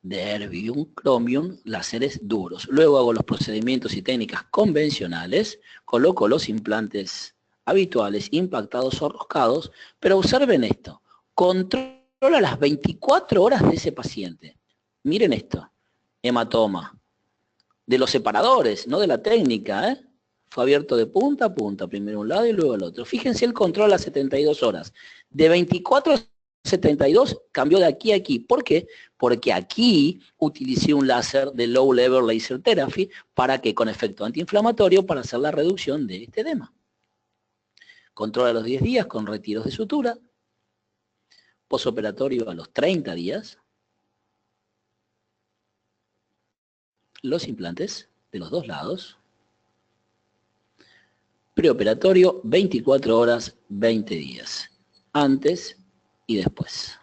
De erbium, chromium, láseres duros. Luego hago los procedimientos y técnicas convencionales, coloco los implantes habituales, impactados o roscados, pero observen esto, controla las 24 horas de ese paciente. Miren esto, hematoma, de los separadores, no de la técnica, ¿eh? Fue abierto de punta a punta, primero un lado y luego el otro. Fíjense el control a 72 horas. De 24 a 72 cambió de aquí a aquí. ¿Por qué? Porque aquí utilicé un láser de Low Level Laser Therapy para que con efecto antiinflamatorio para hacer la reducción de este edema. Control a los 10 días con retiros de sutura. Posoperatorio a los 30 días. Los implantes de los dos lados. Preoperatorio 24 horas, 20 días. Antes y después.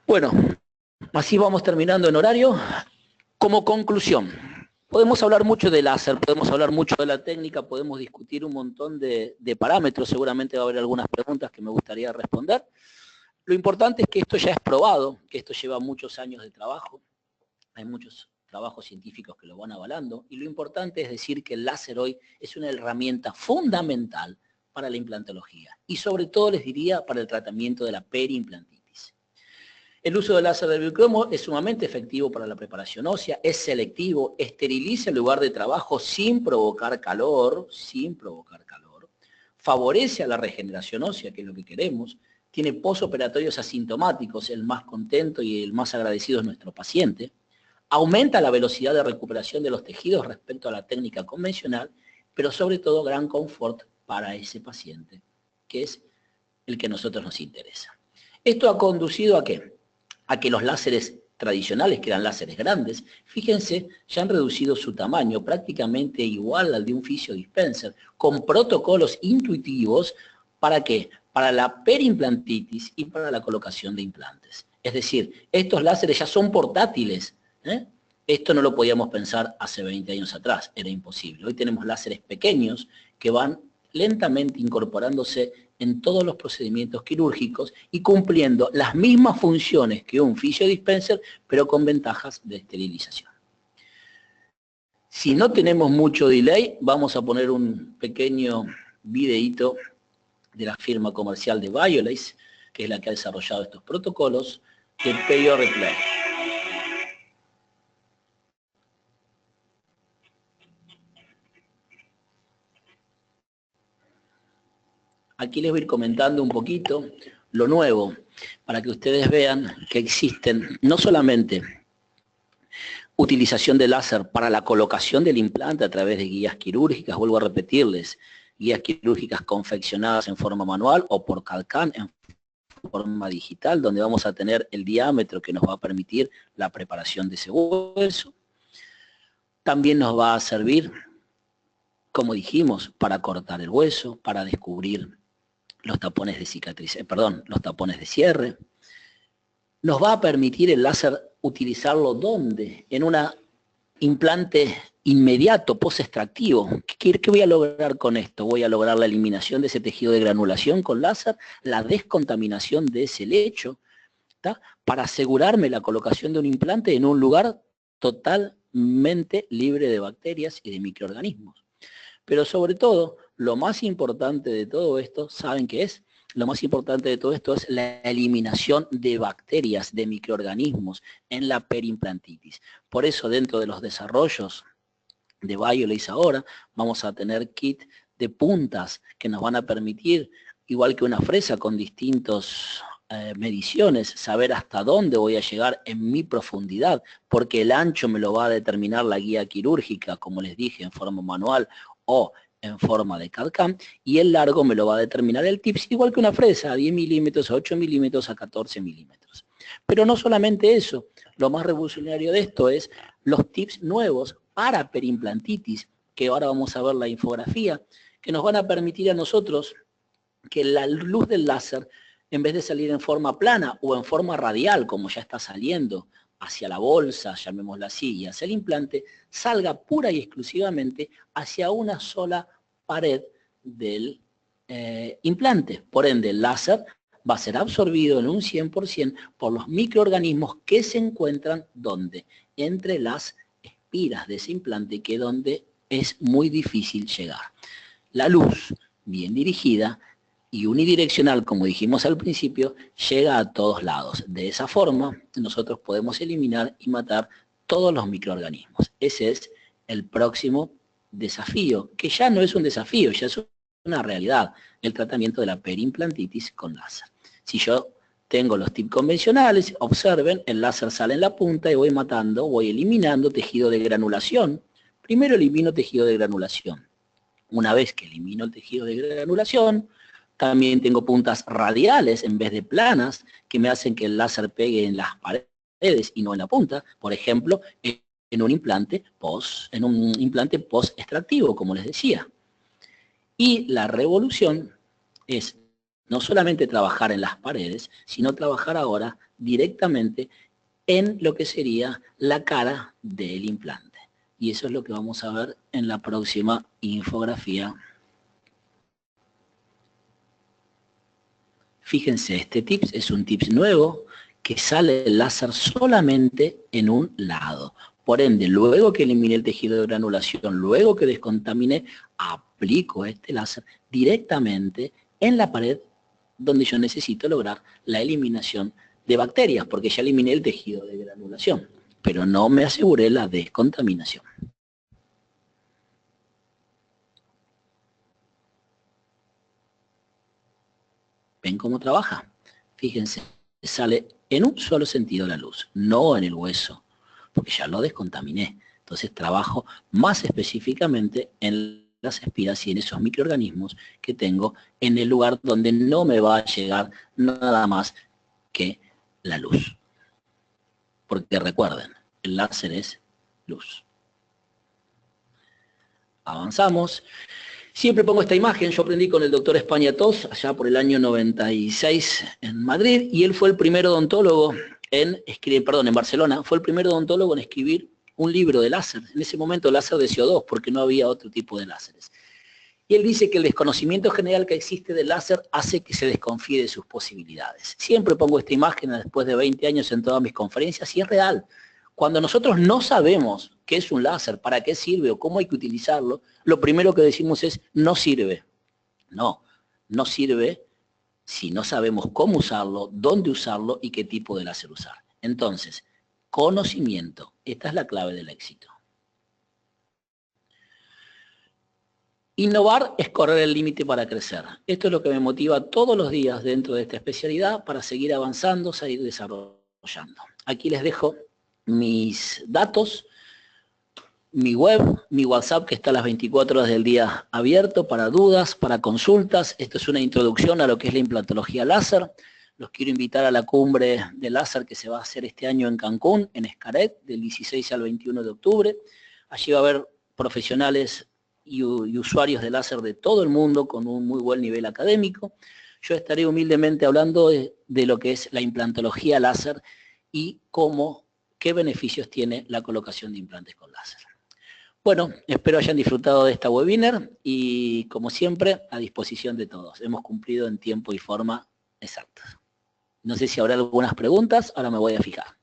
Bueno, así vamos terminando en horario. Como conclusión, podemos hablar mucho de láser, podemos hablar mucho de la técnica, podemos discutir un montón de parámetros, seguramente va a haber algunas preguntas que me gustaría responder. Lo importante es que esto ya es probado, que esto lleva muchos años de trabajo, hay muchos trabajos científicos que lo van avalando, y lo importante es decir que el láser hoy es una herramienta fundamental para la implantología, y sobre todo les diría para el tratamiento de la periimplantitis. El uso del láser de biocromo es sumamente efectivo para la preparación ósea, es selectivo, esteriliza el lugar de trabajo sin provocar calor, favorece a la regeneración ósea, que es lo que queremos, tiene posoperatorios asintomáticos, el más contento y el más agradecido es nuestro paciente, aumenta la velocidad de recuperación de los tejidos respecto a la técnica convencional, pero sobre todo gran confort para ese paciente, que es el que a nosotros nos interesa. Esto ha conducido ¿a qué? A que los láseres tradicionales, que eran láseres grandes, fíjense, ya han reducido su tamaño prácticamente igual al de un fisiodispenser, con protocolos intuitivos, ¿para qué? Para la periimplantitis y para la colocación de implantes. Es decir, estos láseres ya son portátiles, ¿eh? Esto no lo podíamos pensar hace 20 años atrás, era imposible. Hoy tenemos láseres pequeños que van lentamente incorporándose en todos los procedimientos quirúrgicos y cumpliendo las mismas funciones que un fisiodispenser, pero con ventajas de esterilización. Si no tenemos mucho delay, vamos a poner un pequeño videíto de la firma comercial de Biolase, que es la que ha desarrollado estos protocolos, de Peyo Replay. Aquí les voy a ir comentando un poquito lo nuevo, para que ustedes vean que existen no solamente utilización de láser para la colocación del implante a través de guías quirúrgicas, vuelvo a repetirles, guías quirúrgicas confeccionadas en forma manual o por CAD/CAM en forma digital, donde vamos a tener el diámetro que nos va a permitir la preparación de ese hueso. También nos va a servir, como dijimos, para cortar el hueso, para descubrir los tapones de cicatriz, los tapones de cierre. Nos va a permitir el láser utilizarlo ¿dónde? En un implante inmediato, post-extractivo. ¿Qué voy a lograr con esto? Voy a lograr la eliminación de ese tejido de granulación con láser, la descontaminación de ese lecho, ¿tá? Para asegurarme la colocación de un implante en un lugar totalmente libre de bacterias y de microorganismos. Pero sobre todo, lo más importante de todo esto, ¿saben qué es? Lo más importante de todo esto es la eliminación de bacterias, de microorganismos en la periimplantitis. Por eso dentro de los desarrollos de Biolase ahora vamos a tener kit de puntas que nos van a permitir, igual que una fresa con distintas mediciones, saber hasta dónde voy a llegar en mi profundidad, porque el ancho me lo va a determinar la guía quirúrgica, como les dije, en forma manual o en forma de CAD/CAM, y el largo me lo va a determinar el TIPS, igual que una fresa, a 10 milímetros, a 8 milímetros, a 14 milímetros. Pero no solamente eso, lo más revolucionario de esto es los tips nuevos para periimplantitis, que ahora vamos a ver la infografía, que nos van a permitir a nosotros que la luz del láser, en vez de salir en forma plana o en forma radial, como ya está saliendo, hacia la bolsa, llamémosla así, y hacia el implante, salga pura y exclusivamente hacia una sola pared del implante. Por ende, el láser va a ser absorbido en un 100% por los microorganismos que se encuentran ¿dónde? Entre las espiras de ese implante, que es donde es muy difícil llegar. La luz, bien dirigida y unidireccional, como dijimos al principio, llega a todos lados. De esa forma, nosotros podemos eliminar y matar todos los microorganismos. Ese es el próximo desafío, que ya no es un desafío, ya es una realidad, el tratamiento de la periimplantitis con láser. Si yo tengo los tips convencionales, observen, el láser sale en la punta y voy matando, voy eliminando tejido de granulación. Primero elimino tejido de granulación. Una vez que elimino el tejido de granulación, también tengo puntas radiales en vez de planas que me hacen que el láser pegue en las paredes y no en la punta. Por ejemplo, en un implante post-extractivo, como les decía. Y la revolución es no solamente trabajar en las paredes, sino trabajar ahora directamente en lo que sería la cara del implante. Y eso es lo que vamos a ver en la próxima infografía. Fíjense, este tips es un tips nuevo que sale el láser solamente en un lado. Por ende, luego que elimine el tejido de granulación, luego que descontamine, aplico este láser directamente en la pared donde yo necesito lograr la eliminación de bacterias, porque ya eliminé el tejido de granulación, pero no me aseguré la descontaminación. ¿Ven cómo trabaja? Fíjense, sale en un solo sentido la luz, no en el hueso, porque ya lo descontaminé. Entonces trabajo más específicamente en las espiras y en esos microorganismos que tengo en el lugar donde no me va a llegar nada más que la luz. Porque recuerden, el láser es luz. Avanzamos. Siempre pongo esta imagen, yo aprendí con el doctor España-Tos allá por el año 96 en Madrid, y él fue el primer odontólogo en Barcelona, fue el primer odontólogo en escribir un libro de láser, en ese momento láser de CO2, porque no había otro tipo de láseres. Y él dice que el desconocimiento general que existe del láser hace que se desconfíe de sus posibilidades. Siempre pongo esta imagen después de 20 años en todas mis conferencias, y es real. Cuando nosotros no sabemos qué es un láser, para qué sirve o cómo hay que utilizarlo, lo primero que decimos es, no sirve. No, no sirve si no sabemos cómo usarlo, dónde usarlo y qué tipo de láser usar. Entonces, conocimiento, esta es la clave del éxito. Innovar es correr el límite para crecer. Esto es lo que me motiva todos los días dentro de esta especialidad para seguir avanzando, seguir desarrollando. Aquí les dejo mis datos, mi web, mi WhatsApp, que está a las 24 horas del día abierto para dudas, para consultas. Esto es una introducción a lo que es la implantología láser. Los quiero invitar a la cumbre de láser que se va a hacer este año en Cancún, en Xcaret, del 16 al 21 de octubre. Allí va a haber profesionales y usuarios de láser de todo el mundo con un muy buen nivel académico. Yo estaré humildemente hablando de lo que es la implantología láser y qué beneficios tiene la colocación de implantes con láser. Bueno, espero hayan disfrutado de esta webinar y, como siempre, a disposición de todos. Hemos cumplido en tiempo y forma exactos. No sé si habrá algunas preguntas, ahora me voy a fijar.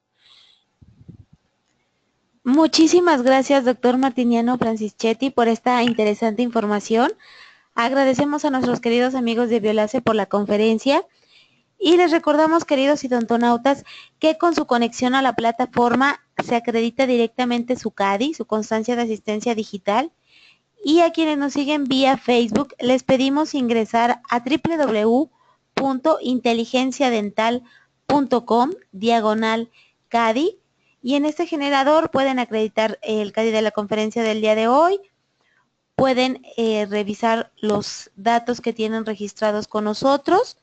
Muchísimas gracias, doctor Martiniano Francischetti, por esta interesante información. Agradecemos a nuestros queridos amigos de Biolase por la conferencia. Y les recordamos, queridos odontonautas, que con su conexión a la plataforma se acredita directamente su CADI, su constancia de asistencia digital. Y a quienes nos siguen vía Facebook, les pedimos ingresar a www.inteligenciadental.com/CADI, y en este generador pueden acreditar el CADI de la conferencia del día de hoy, pueden revisar los datos que tienen registrados con nosotros.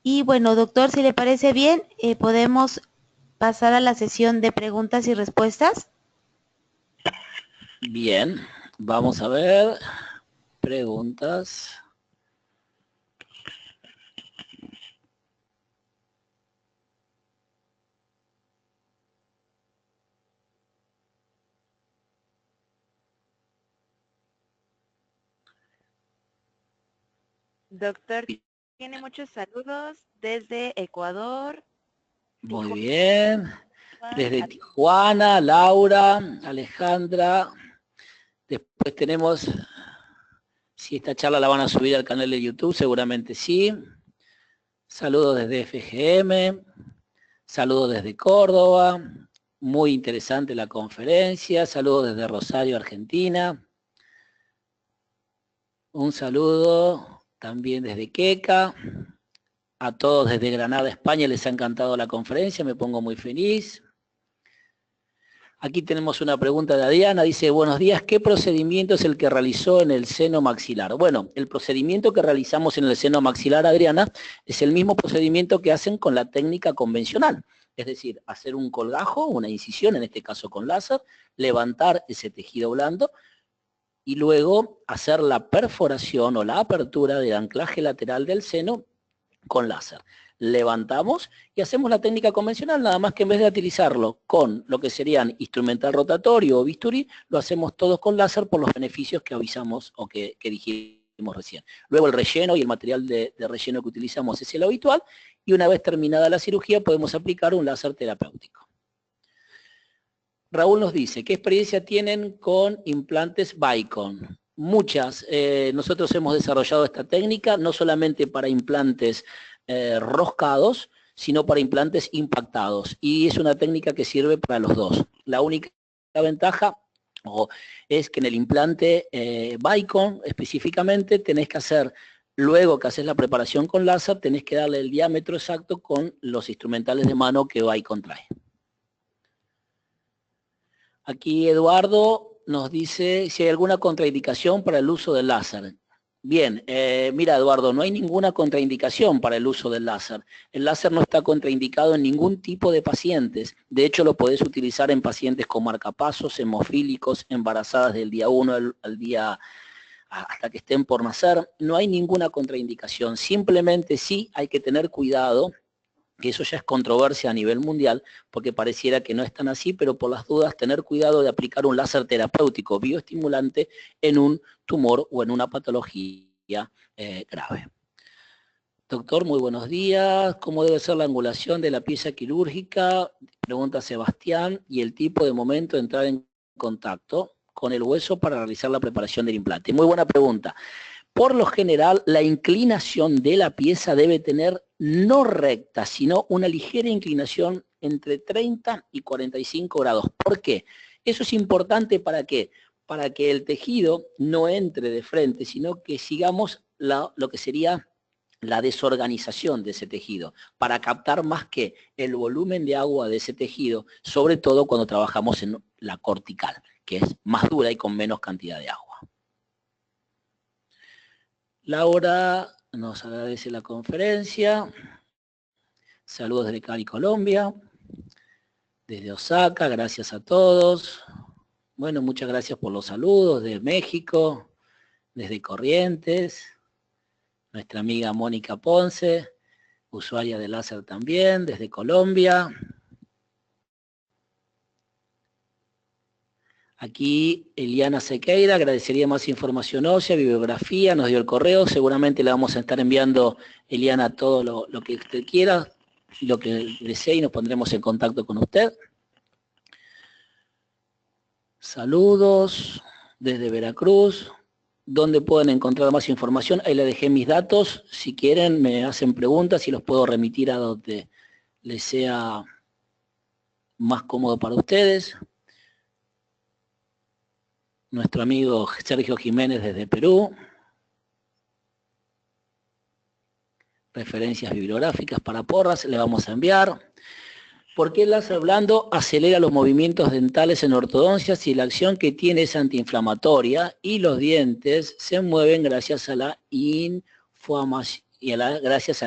Y bueno, doctor, si le parece bien, podemos pasar a la sesión de preguntas y respuestas. Bien, vamos a ver. Preguntas. Doctor, tiene muchos saludos desde Ecuador. Muy bien. Desde Tijuana, Laura, Alejandra, Después tenemos, si esta charla la van a subir al canal de YouTube, seguramente sí. Saludos desde FGM, saludos desde Córdoba, muy interesante la conferencia, saludos desde Rosario, Argentina. Un saludo también desde Queca. A todos desde Granada, España, les ha encantado la conferencia, me pongo muy feliz. Aquí tenemos una pregunta de Adriana, dice, buenos días, ¿qué procedimiento es el que realizó en el seno maxilar? Bueno, el procedimiento que realizamos en el seno maxilar, Adriana, es el mismo procedimiento que hacen con la técnica convencional. Es decir, hacer un colgajo, una incisión, en este caso con láser, levantar ese tejido blando y luego hacer la perforación o la apertura del anclaje lateral del seno con láser. Levantamos y hacemos la técnica convencional, nada más que en vez de utilizarlo con lo que serían instrumental rotatorio o bisturí, lo hacemos todos con láser por los beneficios que avisamos o que dijimos recién. Luego el relleno y el material de relleno que utilizamos es el habitual y una vez terminada la cirugía podemos aplicar un láser terapéutico. Raúl nos dice, ¿qué experiencia tienen con implantes Vicon? Muchas. Nosotros hemos desarrollado esta técnica no solamente para implantes roscados, sino para implantes impactados. Y es una técnica que sirve para los dos. La única ventaja es que en el implante Vicon específicamente tenés que hacer, luego que haces la preparación con láser, tenés que darle el diámetro exacto con los instrumentales de mano que Vicon trae. Aquí Eduardo nos dice si hay alguna contraindicación para el uso del láser. Bien, mira Eduardo, no hay ninguna contraindicación para el uso del láser. El láser no está contraindicado en ningún tipo de pacientes. De hecho, lo podés utilizar en pacientes con marcapasos, hemofílicos, embarazadas del día 1 al día hasta que estén por nacer. No hay ninguna contraindicación. Simplemente sí hay que tener cuidado, que eso ya es controversia a nivel mundial, porque pareciera que no es tan así, pero por las dudas tener cuidado de aplicar un láser terapéutico bioestimulante en un tumor o en una patología grave. Doctor, muy buenos días. ¿Cómo debe ser la angulación de la pieza quirúrgica? Pregunta Sebastián. Y el tipo de momento de entrar en contacto con el hueso para realizar la preparación del implante. Muy buena pregunta. Por lo general, la inclinación de la pieza debe tener no recta, sino una ligera inclinación entre 30 y 45 grados. ¿Por qué? Eso es importante ¿para qué? Para que el tejido no entre de frente, sino que sigamos lo que sería la desorganización de ese tejido, para captar más que el volumen de agua de ese tejido, sobre todo cuando trabajamos en la cortical, que es más dura y con menos cantidad de agua. Laura nos agradece la conferencia. Saludos desde Cali, Colombia. Desde Osaka, gracias a todos. Bueno, muchas gracias por los saludos de México, desde Corrientes. Nuestra amiga Mónica Ponce, usuaria de láser también, desde Colombia. Aquí Eliana Sequeira agradecería más información ósea, bibliografía, nos dio el correo, seguramente le vamos a estar enviando, Eliana, todo lo que usted quiera, lo que desee y nos pondremos en contacto con usted. Saludos desde Veracruz. ¿Dónde pueden encontrar más información? Ahí le dejé mis datos, si quieren me hacen preguntas y los puedo remitir a donde les sea más cómodo para ustedes. Nuestro amigo Sergio Jiménez desde Perú. Referencias bibliográficas para Porras, le vamos a enviar. ¿Por qué el láser blando acelera los movimientos dentales en ortodoncia si la acción que tiene es antiinflamatoria y los dientes se mueven gracias a la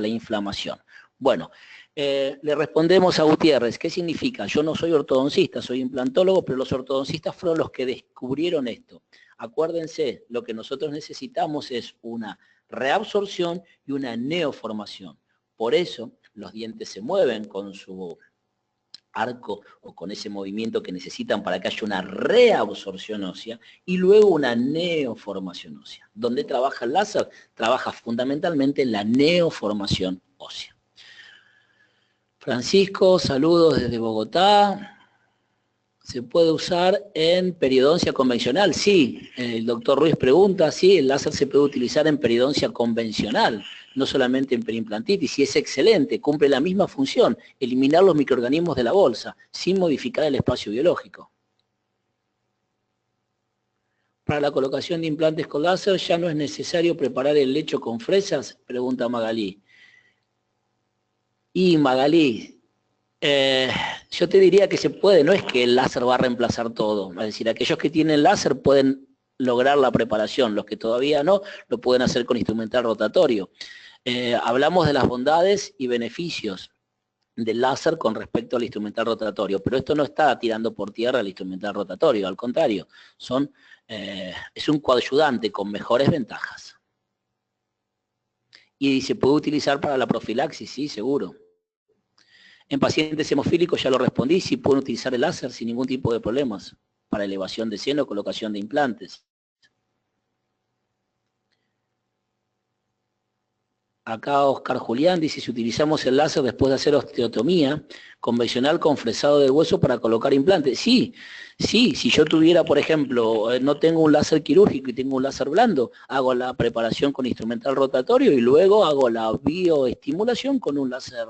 inflamación? Bueno, le respondemos a Gutiérrez, ¿qué significa? Yo no soy ortodoncista, soy implantólogo, pero los ortodoncistas fueron los que descubrieron esto. Acuérdense, lo que nosotros necesitamos es una reabsorción y una neoformación. Por eso los dientes se mueven con su arco o con ese movimiento que necesitan para que haya una reabsorción ósea y luego una neoformación ósea. ¿Dónde trabaja el láser? Trabaja fundamentalmente en la neoformación ósea. Francisco, saludos desde Bogotá. ¿Se puede usar en periodoncia convencional? Sí. El doctor Ruiz pregunta, sí, el láser se puede utilizar en periodoncia convencional, no solamente en perimplantitis, y es excelente, cumple la misma función, eliminar los microorganismos de la bolsa, sin modificar el espacio biológico. Para la colocación de implantes con láser, ¿ya no es necesario preparar el lecho con fresas? Pregunta Magalí. Y Magalí, yo te diría que se puede, no es que el láser va a reemplazar todo, es decir, aquellos que tienen láser pueden lograr la preparación, los que todavía no, lo pueden hacer con instrumental rotatorio. Hablamos de las bondades y beneficios del láser con respecto al instrumental rotatorio, pero esto no está tirando por tierra el instrumental rotatorio, al contrario, es un coayudante con mejores ventajas. Y se puede utilizar para la profilaxis, sí, seguro. En pacientes hemofílicos ya lo respondí, sí pueden utilizar el láser sin ningún tipo de problemas para elevación de seno o colocación de implantes. Acá Oscar Julián dice, si utilizamos el láser después de hacer osteotomía convencional con fresado del hueso para colocar implantes. Sí, sí, si yo tuviera, por ejemplo, no tengo un láser quirúrgico y tengo un láser blando, hago la preparación con instrumental rotatorio y luego hago la bioestimulación con un láser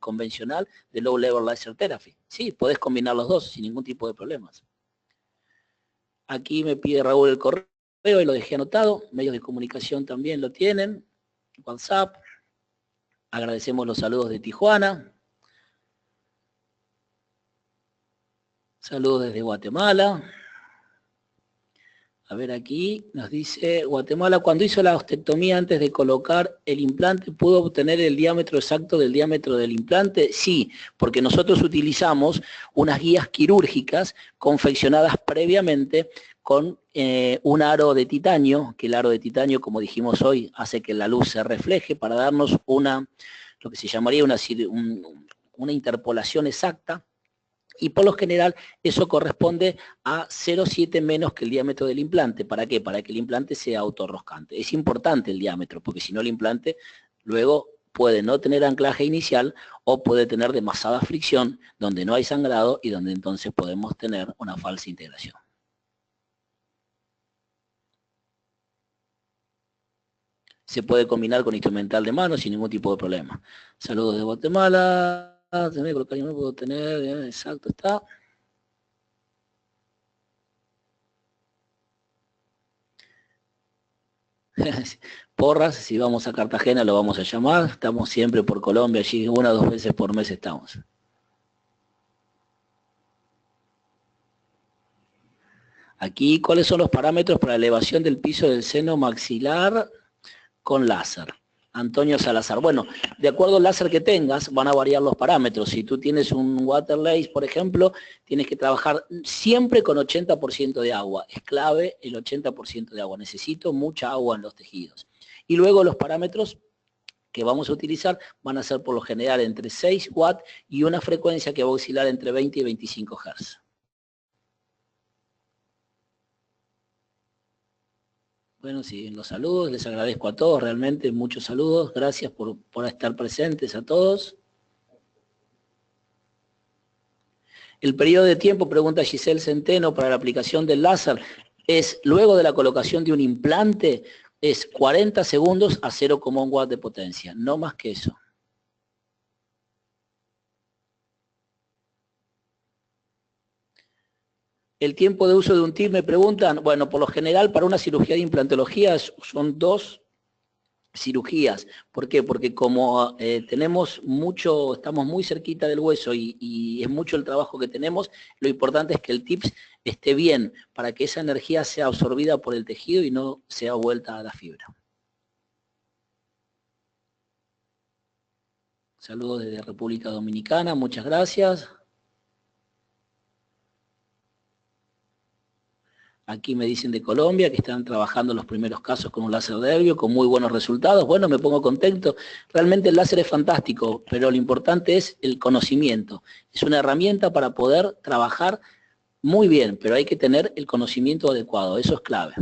convencional de Low Level Laser Therapy. Sí, podés combinar los dos sin ningún tipo de problemas. Aquí me pide Raúl el correo y lo dejé anotado, medios de comunicación también lo tienen. WhatsApp, agradecemos los saludos de Tijuana, saludos desde Guatemala, a ver aquí, nos dice Guatemala, cuando hizo la ostectomía antes de colocar el implante, ¿pudo obtener el diámetro exacto del diámetro del implante? Sí, porque nosotros utilizamos unas guías quirúrgicas confeccionadas previamente con un aro de titanio, que el aro de titanio, como dijimos hoy, hace que la luz se refleje para darnos lo que se llamaría una interpolación exacta, y por lo general eso corresponde a 0,7 menos que el diámetro del implante. ¿Para qué? Para que el implante sea autorroscante. Es importante el diámetro, porque si no el implante luego puede no tener anclaje inicial o puede tener demasiada fricción, donde no hay sangrado y donde entonces podemos tener una falsa integración. Se puede combinar con instrumental de mano sin ningún tipo de problema. Saludos de Guatemala. Tener que colocar, no puedo tener, exacto, está. Porras, si vamos a Cartagena lo vamos a llamar. Estamos siempre por Colombia, allí 1 o 2 veces por mes estamos. Aquí, ¿cuáles son los parámetros para elevación del piso del seno maxilar con láser? Antonio Salazar. Bueno, de acuerdo al láser que tengas, van a variar los parámetros. Si tú tienes un Waterlace, por ejemplo, tienes que trabajar siempre con 80% de agua. Es clave el 80% de agua. Necesito mucha agua en los tejidos. Y luego los parámetros que vamos a utilizar van a ser por lo general entre 6 watts y una frecuencia que va a oscilar entre 20 y 25 Hz. Bueno, sí, los saludos, les agradezco a todos, realmente muchos saludos, gracias por estar presentes a todos. El periodo de tiempo, pregunta Giselle Centeno, para la aplicación del láser, es luego de la colocación de un implante, es 40 segundos a 0,1 watts de potencia, no más que eso. El tiempo de uso de un TIP, me preguntan, bueno, por lo general para una cirugía de implantología son 2 cirugías. ¿Por qué? Porque como estamos muy cerquita del hueso y es mucho el trabajo que tenemos, lo importante es que el TIPS esté bien para que esa energía sea absorbida por el tejido y no sea vuelta a la fibra. Saludos desde República Dominicana, muchas gracias. Aquí me dicen de Colombia que están trabajando los primeros casos con un láser de Elvio con muy buenos resultados. Bueno, me pongo contento. Realmente el láser es fantástico, pero lo importante es el conocimiento. Es una herramienta para poder trabajar muy bien, pero hay que tener el conocimiento adecuado. Eso es clave.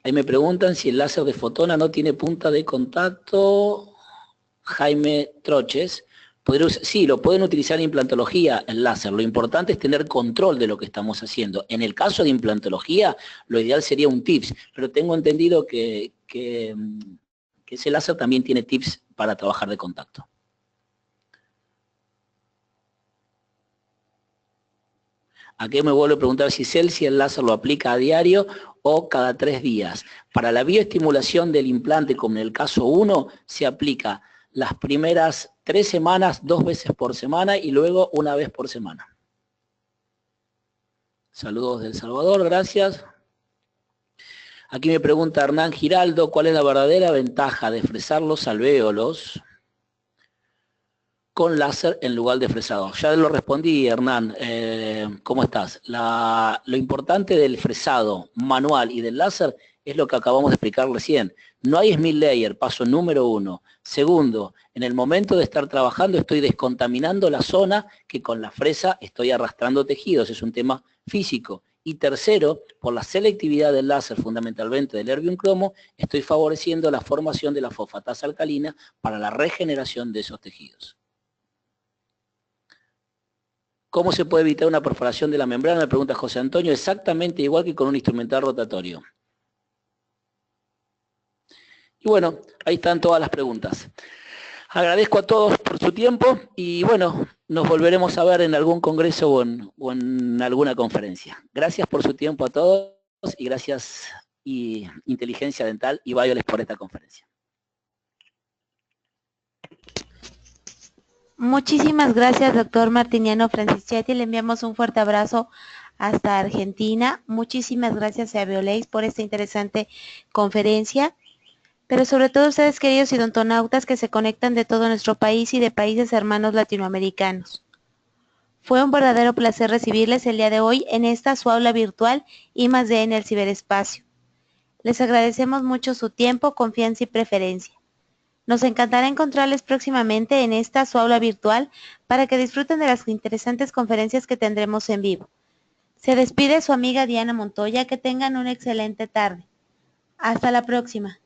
Ahí me preguntan si el láser de fotona no tiene punta de contacto. Jaime Troches, sí, lo pueden utilizar en implantología, el láser. Lo importante es tener control de lo que estamos haciendo. En el caso de implantología, lo ideal sería un TIPS, pero tengo entendido que ese láser también tiene TIPS para trabajar de contacto. Aquí me vuelvo a preguntar si el láser lo aplica a diario o cada 3 días. Para la bioestimulación del implante, como en el caso 1, se aplica las primeras 3 semanas, 2 veces por semana y luego 1 vez por semana. Saludos de El Salvador, gracias. Aquí me pregunta Hernán Giraldo, ¿cuál es la verdadera ventaja de fresar los alvéolos con láser en lugar de fresado? Ya lo respondí, Hernán. ¿Cómo estás? Lo importante del fresado manual y del láser es lo que acabamos de explicar recién. No hay Smith Layer, paso número 1. Segundo, en el momento de estar trabajando estoy descontaminando la zona que con la fresa estoy arrastrando tejidos. Es un tema físico. Y tercero, por la selectividad del láser, fundamentalmente del erbium cromo, estoy favoreciendo la formación de la fosfatasa alcalina para la regeneración de esos tejidos. ¿Cómo se puede evitar una perforación de la membrana? Me pregunta José Antonio. Exactamente igual que con un instrumental rotatorio. Y bueno, ahí están todas las preguntas. Agradezco a todos por su tiempo y bueno, nos volveremos a ver en algún congreso o en alguna conferencia. Gracias por su tiempo a todos y gracias Inteligencia Dental y Bioles por esta conferencia. Muchísimas gracias, doctor Martiniano Francischetti. Le enviamos un fuerte abrazo hasta Argentina. Muchísimas gracias a Bioleis por esta interesante conferencia. Pero sobre todo ustedes, queridos odontonautas que se conectan de todo nuestro país y de países hermanos latinoamericanos. Fue un verdadero placer recibirles el día de hoy en esta su aula virtual I+D en el ciberespacio. Les agradecemos mucho su tiempo, confianza y preferencia. Nos encantará encontrarles próximamente en esta su aula virtual para que disfruten de las interesantes conferencias que tendremos en vivo. Se despide su amiga Diana Montoya. Que tengan una excelente tarde. Hasta la próxima.